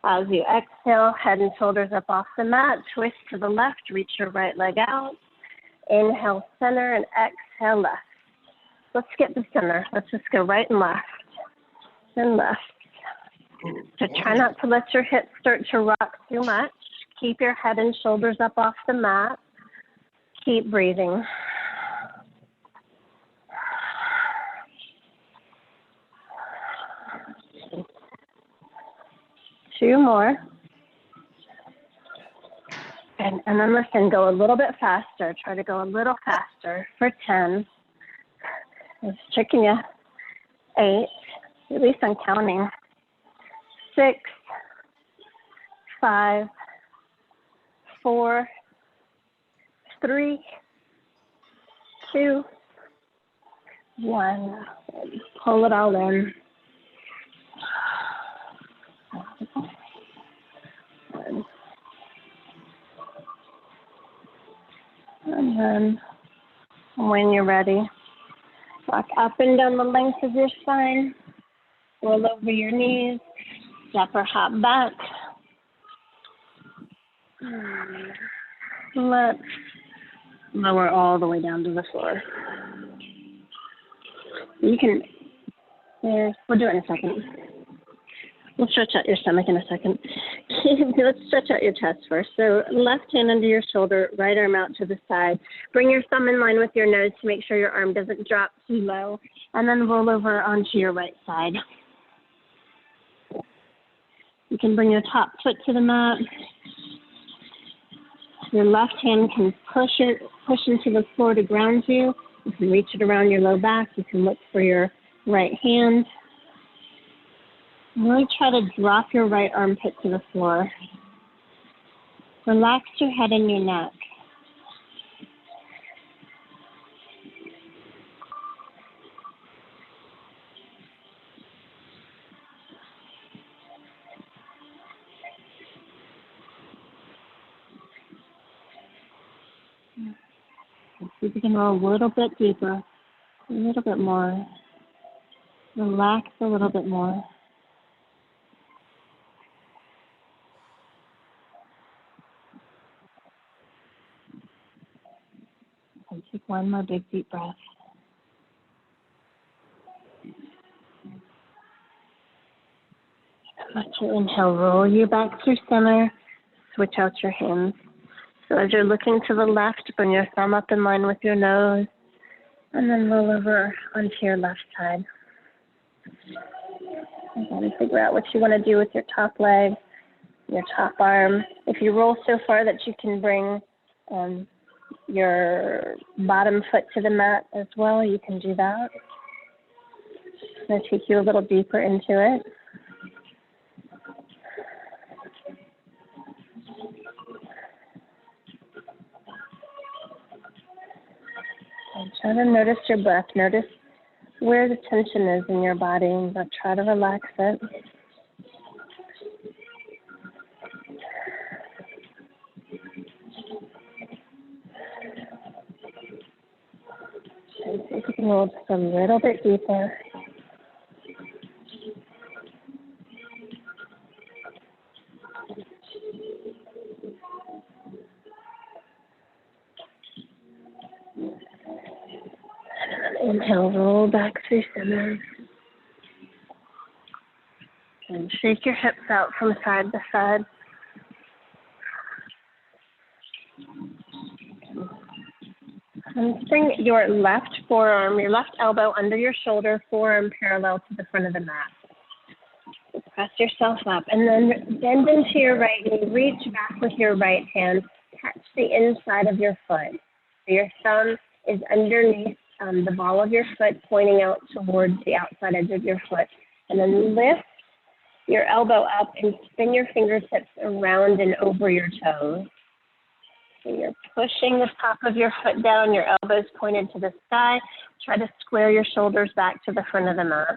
As you exhale, head and shoulders up off the mat. Twist to the left, reach your right leg out. Inhale, center, and exhale, left. Let's skip the center. Let's just go right and left. And left. So try not to let your hips start to rock too much. Keep your head and shoulders up off the mat. Keep breathing. 2 more. And then listen, go a little bit faster. Try to go a little faster for 10. It's tricking you. 8. At least I'm counting. 6, 5, 4, 3, 2, 1. Pull it all in. And then when you're ready, walk up and down the length of your spine. Roll over your knees. Step or hop back. Let's lower all the way down to the floor. You can, we'll do it in a second. We'll stretch out your stomach in a second. Let's stretch out your chest first. So left hand under your shoulder, right arm out to the side. Bring your thumb in line with your nose to make sure your arm doesn't drop too low. And then roll over onto your right side. You can bring your top foot to the mat. Your left hand can push into the floor to ground you. You can reach it around your low back. You can look for your right hand. Really try to drop your right armpit to the floor. Relax your head and your neck. See if you can roll a little bit deeper, a little bit more. Relax a little bit more. And take one more big deep breath. Let your inhale roll you back through center. Switch out your hands. So as you're looking to the left, bring your thumb up in line with your nose, and then roll over onto your left side. And then figure out what you want to do with your top leg, your top arm. If you roll so far that you can bring your bottom foot to the mat as well, you can do that. It's going to take you a little deeper into it. And try to notice your breath. Notice where the tension is in your body, but try to relax it. And see if you can roll just a little bit deeper. Inhale, roll back through center. And shake your hips out from side to side. And bring your left forearm, your left elbow under your shoulder, forearm parallel to the front of the mat. So press yourself up and then bend into your right knee. Reach back with your right hand. Catch the inside of your foot. So your thumb is underneath the ball of your foot, pointing out towards the outside edge of your foot. And then lift your elbow up and spin your fingertips around and over your toes. So you're pushing the top of your foot down, your elbows pointed to the sky. Try to square your shoulders back to the front of the mat.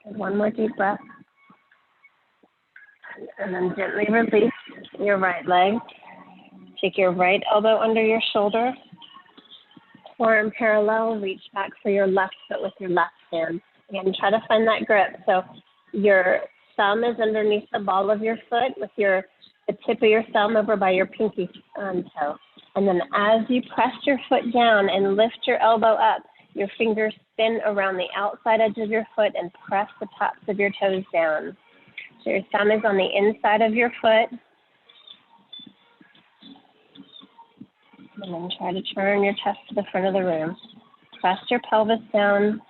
And one more deep breath. And then gently release your right leg. Take your right elbow under your shoulder. Forearm parallel, reach back for your left foot with your left hand. Again, try to find that grip. So your thumb is underneath the ball of your foot with the tip of your thumb over by your pinky toe. And then as you press your foot down and lift your elbow up, your fingers spin around the outside edge of your foot and press the tops of your toes down. So your thumb is on the inside of your foot. And then try to turn your chest to the front of the room. Press your pelvis down.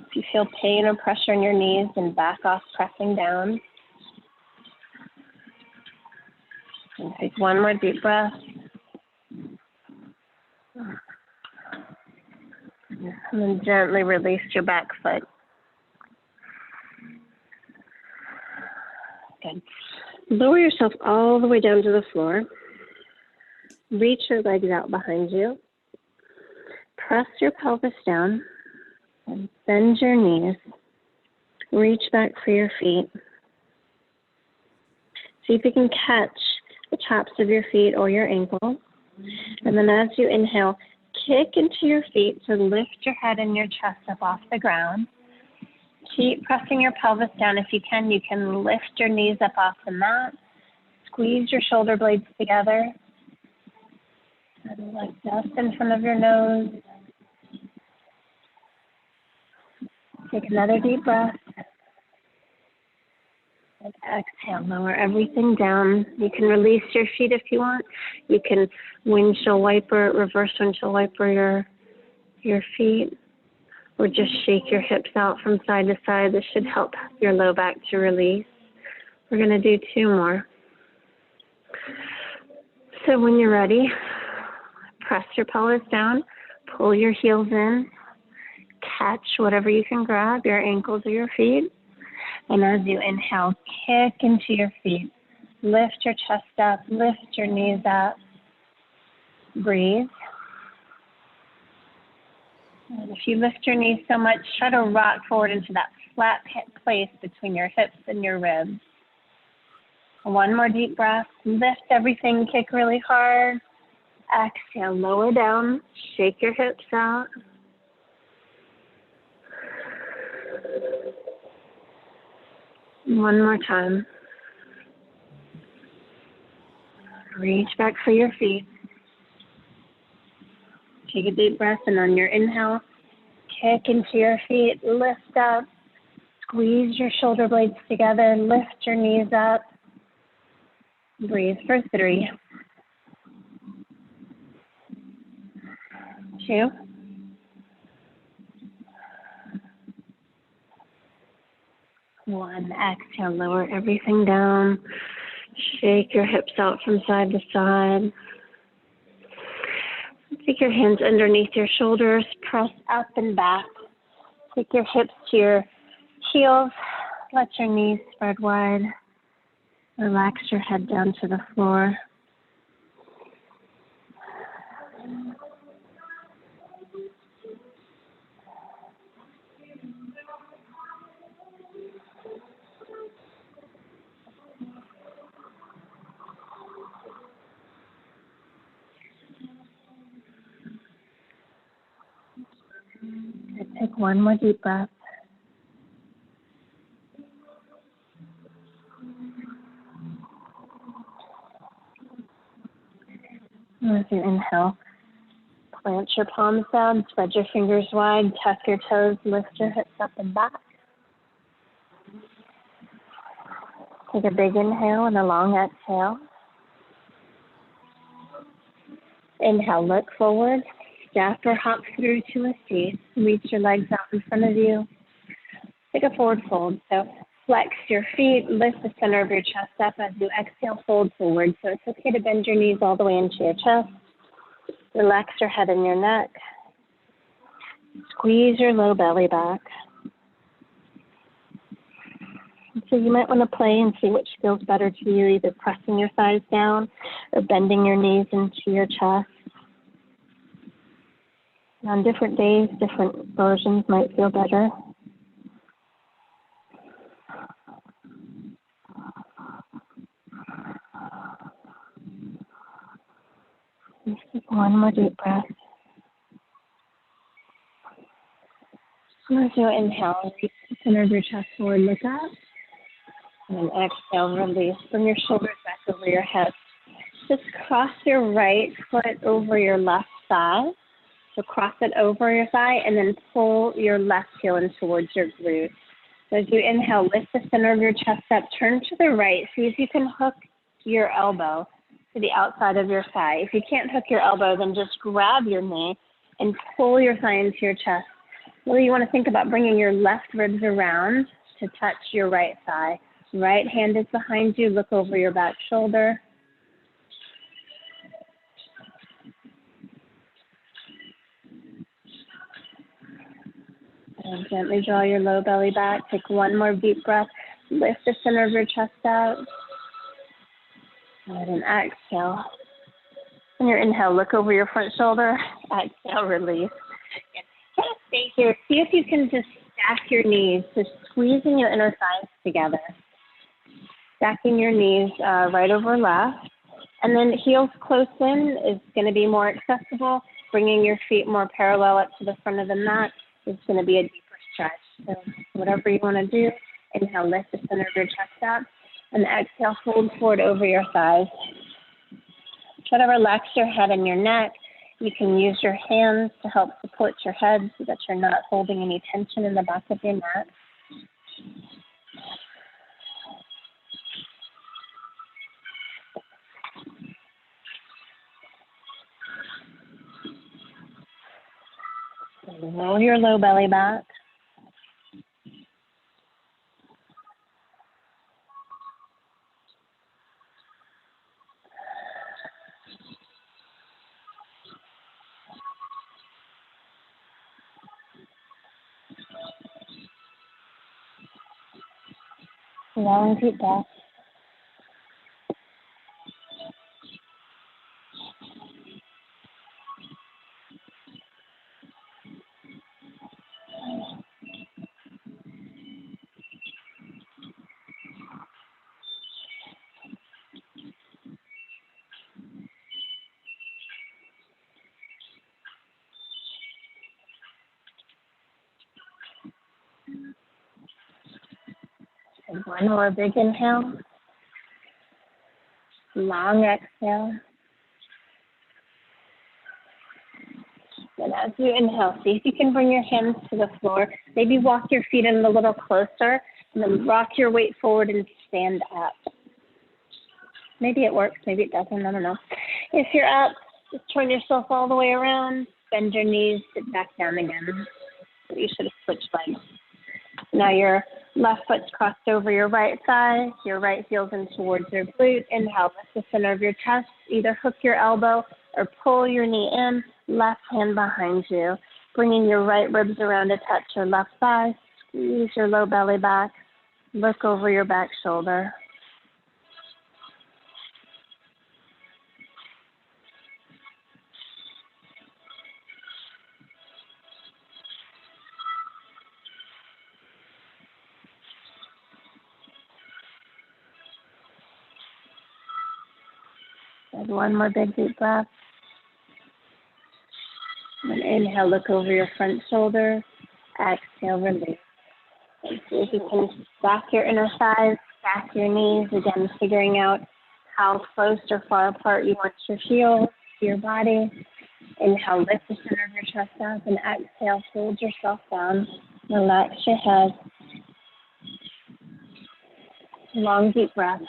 If you feel pain or pressure in your knees, then back off pressing down. And take one more deep breath. And then gently release your back foot. Good. Lower yourself all the way down to the floor. Reach your legs out behind you. Press your pelvis down and bend your knees. Reach back for your feet. See if you can catch the tops of your feet or your ankles. And then as you inhale, kick into your feet to lift your head and your chest up off the ground. Keep pressing your pelvis down. If you can lift your knees up off the mat. Squeeze your shoulder blades together. And let dust in front of your nose. Take another deep breath. And exhale, lower everything down. You can release your feet if you want. You can windshield wiper, reverse windshield wiper your feet, or just shake your hips out from side to side. This should help your low back to release. We're going to do 2 more. So when you're ready, press your pelvis down, pull your heels in, catch whatever you can grab, your ankles or your feet. And as you inhale, kick into your feet. Lift your chest up, lift your knees up. Breathe. And if you lift your knees so much, try to rock forward into that flat place between your hips and your ribs. One more deep breath. Lift everything, kick really hard. Exhale, lower down, shake your hips out. One more time. Reach back for your feet. Take a deep breath, and on your inhale, kick into your feet, lift up, squeeze your shoulder blades together, lift your knees up. Breathe for 3, 2, 1. Exhale, lower everything down. Shake your hips out from side to side. Take your hands underneath your shoulders. Press up and back. Take your hips to your heels. Let your knees spread wide. Relax your head down to the floor. Take one more deep breath. As you inhale, plant your palms down, spread your fingers wide, tuck your toes, lift your hips up and back. Take a big inhale and a long exhale. Inhale, look forward. Step or hop through to a seat. Reach your legs out in front of you. Take a forward fold. So flex your feet, lift the center of your chest up as you exhale, fold forward. So it's okay to bend your knees all the way into your chest. Relax your head and your neck. Squeeze your low belly back. So you might want to play and see which feels better to you, either pressing your thighs down or bending your knees into your chest. And on different days, different versions might feel better. Just take one more deep breath. As you inhale, reach the center of your chest forward, look up. And exhale, release. Bring your shoulders back over your head. Just cross your right foot over your left thigh. So cross it over your thigh and then pull your left heel in towards your glute. So as you inhale, lift the center of your chest up, turn to the right. See if you can hook your elbow to the outside of your thigh. If you can't hook your elbow, then just grab your knee and pull your thigh into your chest. Really, you want to think about bringing your left ribs around to touch your right thigh. Right hand is behind you. Look over your back shoulder. And gently draw your low belly back. Take one more deep breath. Lift the center of your chest out. And then exhale. On your inhale, look over your front shoulder. Exhale, release. And kind of stay here. See if you can just stack your knees, just squeezing your inner thighs together. Stacking your knees right over left. And then heels close in is going to be more accessible. Bringing your feet more parallel up to the front of the mat is going to be a deeper stretch. So whatever you want to do, inhale, lift the center of your chest up. And exhale, fold forward over your thighs. Try to relax your head and your neck. You can use your hands to help support your head so that you're not holding any tension in the back of your neck. Roll your low belly back. Long deep breath. And one more big inhale. Long exhale. And as you inhale, see if you can bring your hands to the floor. Maybe walk your feet in a little closer, and then rock your weight forward and stand up. Maybe it works, maybe it doesn't, I don't know. If you're up, just turn yourself all the way around, bend your knees, sit back down again. So you should have switched legs. Now your left foot's crossed over your right thigh, your right heel's in towards your glute. Inhale, lift the center of your chest. Either hook your elbow or pull your knee in, left hand behind you. Bringing your right ribs around to touch your left thigh. Squeeze your low belly back. Look over your back shoulder. And one more big deep breath. And inhale, look over your front shoulder. Exhale, release. And see if you can stack your inner thighs, stack your knees. Again, figuring out how close or far apart you want your heels to your body. Inhale, lift the center of your chest up. And exhale, hold yourself down. Relax your head. Long, deep breath.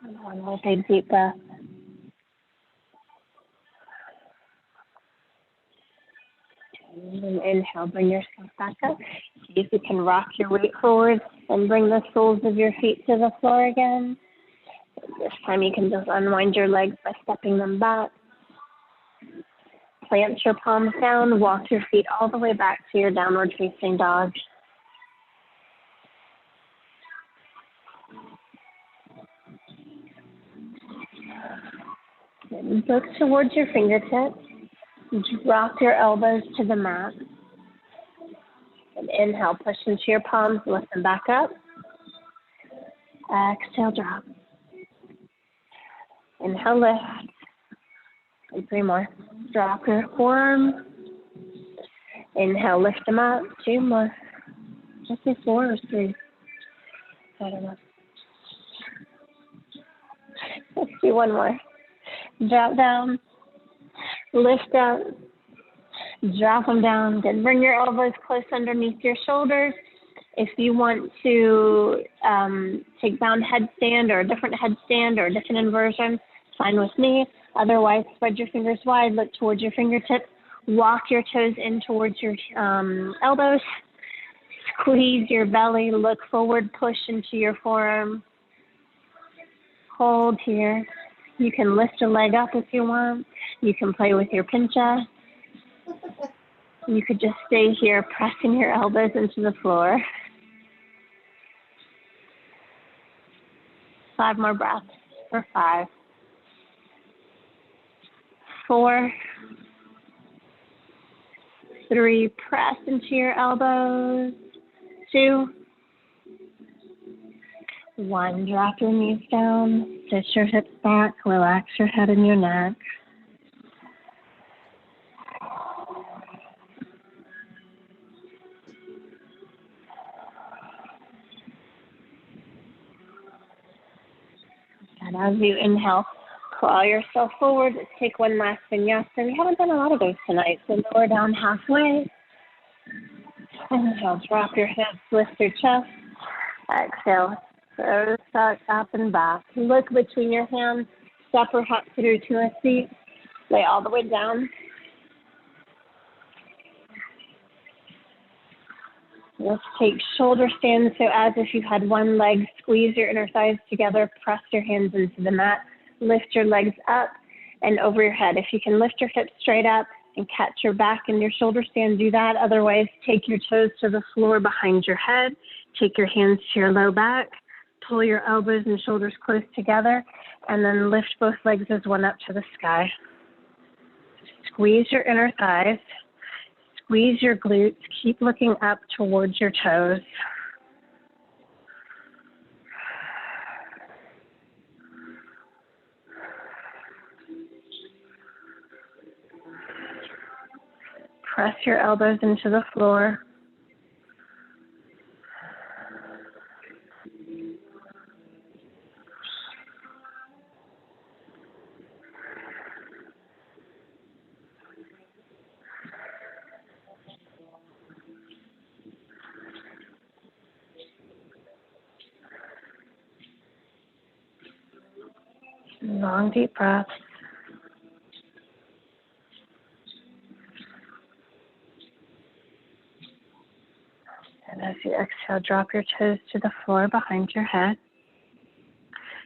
One more big deep breath. And then inhale, bring yourself back up. See if you can rock your weight forward and bring the soles of your feet to the floor again. This time you can just unwind your legs by stepping them back. Plant your palms down, walk your feet all the way back to your downward facing dog. And look towards your fingertips. Drop your elbows to the mat. And inhale, push into your palms, lift them back up. Exhale, drop. Inhale, lift. And 3 more. Drop your forearm. Inhale, lift them up. 2 more. Just say 4 or 3. I don't know. Let's do 1 more. Drop down. Lift up. Drop them down. Then bring your elbows close underneath your shoulders. If you want to take down headstand or a different headstand or a different inversion, fine with me. Otherwise, spread your fingers wide, look towards your fingertips, walk your toes in towards your elbows, squeeze your belly, look forward, push into your forearm, hold here. You can lift a leg up if you want. You can play with your pincha. You could just stay here, pressing your elbows into the floor. 5 more breaths for 5, 4, 3, press into your elbows. 2, 1, drop your knees down, sit your hips back, relax your head and your neck. And as you inhale, claw yourself forward. Let's take 1 last vinyasa. We haven't done a lot of those tonight, so lower down halfway. Inhale, drop your hips, lift your chest. Exhale, throw back up and back. Look between your hands, step or hop through to a seat. Lay all the way down. Let's take shoulder stands. So as if you had 1 leg, squeeze your inner thighs together, press your hands into the mat, lift your legs up and over your head. If you can lift your hips straight up and catch your back in your shoulder stand, do that. Otherwise, take your toes to the floor behind your head. Take your hands to your low back. Pull your elbows and shoulders close together, and then lift both legs as one up to the sky. Squeeze your inner thighs. Squeeze your glutes. Keep looking up towards your toes. Press your elbows into the floor. Long, deep breaths. And as you exhale, drop your toes to the floor behind your head.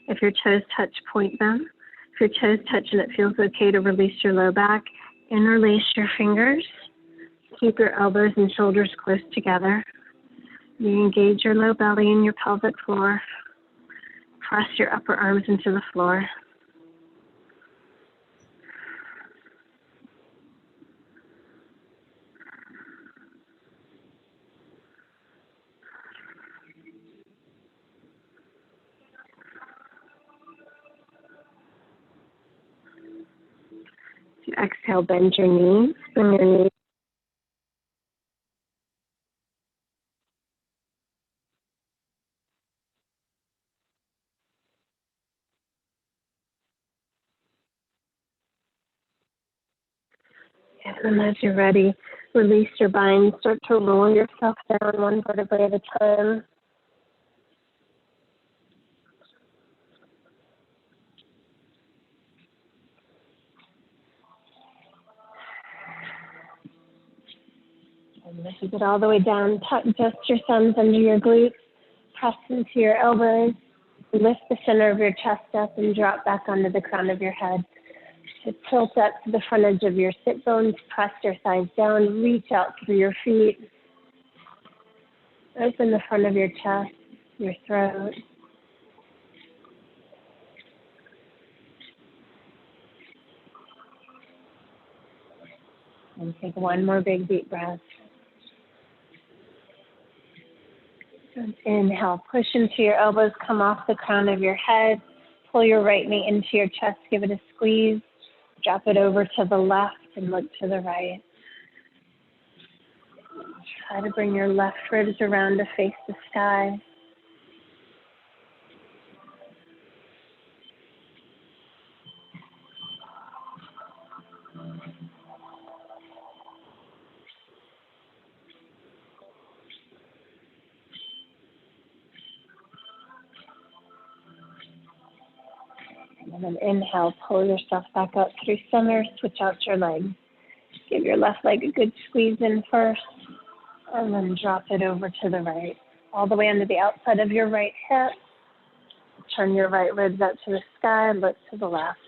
If your toes touch, point them. If your toes touch and it feels okay to release your low back, interlace your fingers. Keep your elbows and shoulders close together. You engage your low belly and your pelvic floor. Press your upper arms into the floor. As you exhale, bend your knees, bring your knees. And then as you're ready, release your bind. Start to roll yourself down 1 vertebrae at a time. And as you get all the way down, tuck just your thumbs under your glutes, press into your elbows, lift the center of your chest up and drop back onto the crown of your head. To tilt up to the front edge of your sit bones, press your thighs down, reach out through your feet. Open the front of your chest, your throat. And take one more big deep breath. And inhale, push into your elbows, come off the crown of your head. Pull your right knee into your chest, give it a squeeze. Drop it over to the left and look to the right. Try to bring your left ribs around to face the sky. And then inhale, pull yourself back up through center, switch out your legs. Give your left leg a good squeeze in first, and then drop it over to the right. All the way under the outside of your right hip. Turn your right ribs out to the sky, look to the left.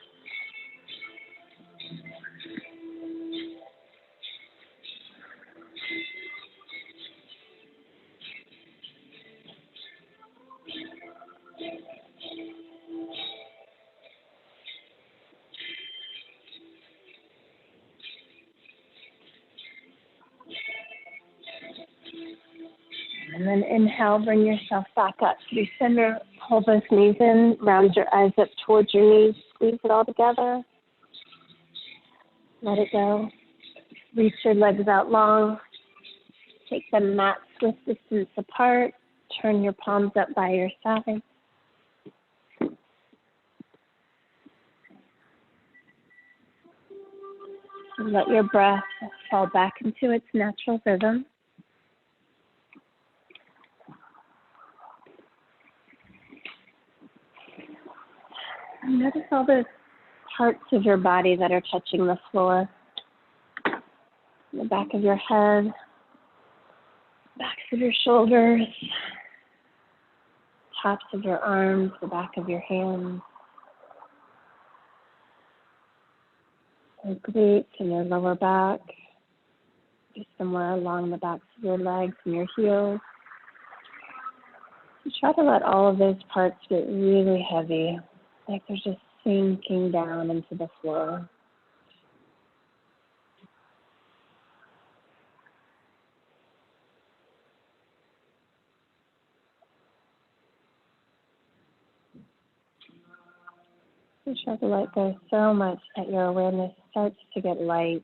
And then inhale, bring yourself back up through center. Pull those knees in, round your eyes up towards your knees, squeeze it all together. Let it go. Reach your legs out long. Take them mat width distance apart. Turn your palms up by your side. And let your breath fall back into its natural rhythm. And notice all those parts of your body that are touching the floor. The back of your head, backs of your shoulders, tops of your arms, the back of your hands, your glutes and your lower back, just somewhere along the backs of your legs and your heels. You try to let all of those parts get really heavy, like they're just sinking down into the floor. You try to let go so much that your awareness starts to get light.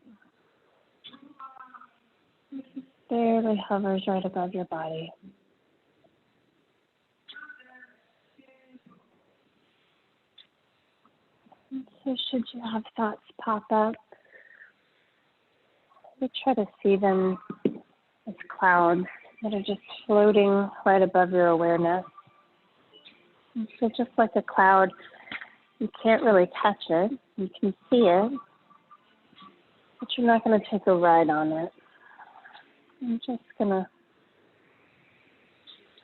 It just barely hovers right above your body. And so should you have thoughts pop up, we try to see them as clouds that are just floating right above your awareness. And so just like a cloud, you can't really touch it. You can see it, but you're not going to take a ride on it. You're just going to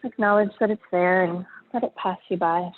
acknowledge that it's there and let it pass you by.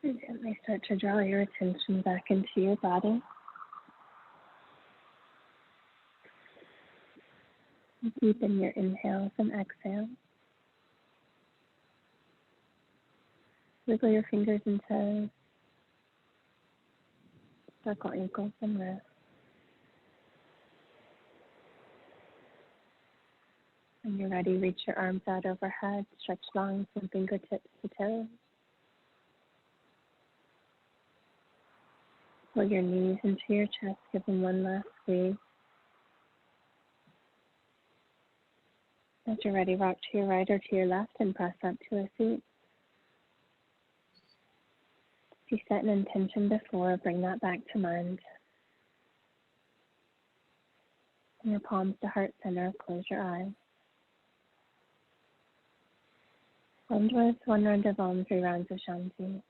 And gently start to draw your attention back into your body. Deepen your inhales and exhales. Wiggle your fingers and toes. Circle ankles and wrists. When you're ready, reach your arms out overhead. Stretch long from fingertips to toes. Pull your knees into your chest. Give them one last squeeze. As you're ready, rock to your right or to your left and press up to a seat. If you set an intention before, bring that back to mind. From your palms to heart center, close your eyes. End with one round of Om, 3 rounds of Shanti.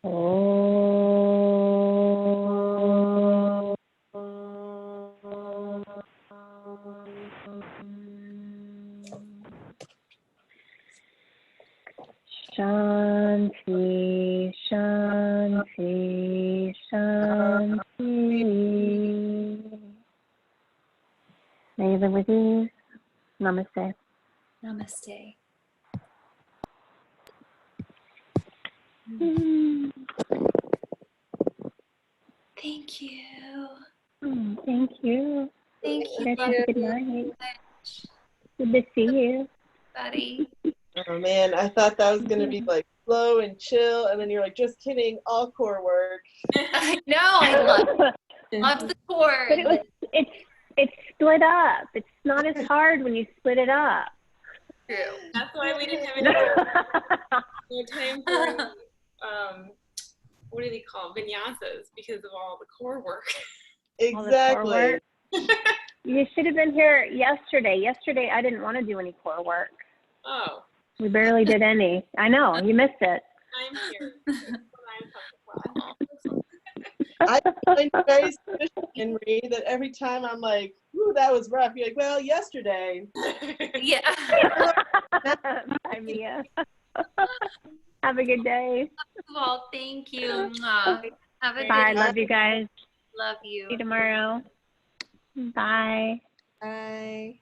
Om. Shanti, Shanti, Shanti. May you live with ease. Namaste. Namaste. Thank you. Thank you. Thank you. Guys, have a good night. Much, Good to see you. buddy. Oh man, I thought that was gonna be like slow and chill, and then you're like, just kidding, all core work. I know. I love the chord. But it's split up. It's not as hard when you split it up. True. That's why we didn't have any no time for what do they call vinyasas because of all the core work. Exactly. You should have been here yesterday. Yesterday, I didn't want to do any core work. Oh, We barely did any. I know. You missed it. I'm here. That's what I'm talking I find you very sufficient, Henry, that every time I'm like, ooh, that was rough. You're like, well, yesterday. Yeah. Bye, Mia. Have a good day. Well, thank you. Mwah. Have a Bye. good Love you guys. Love you. See you tomorrow. Bye. Bye.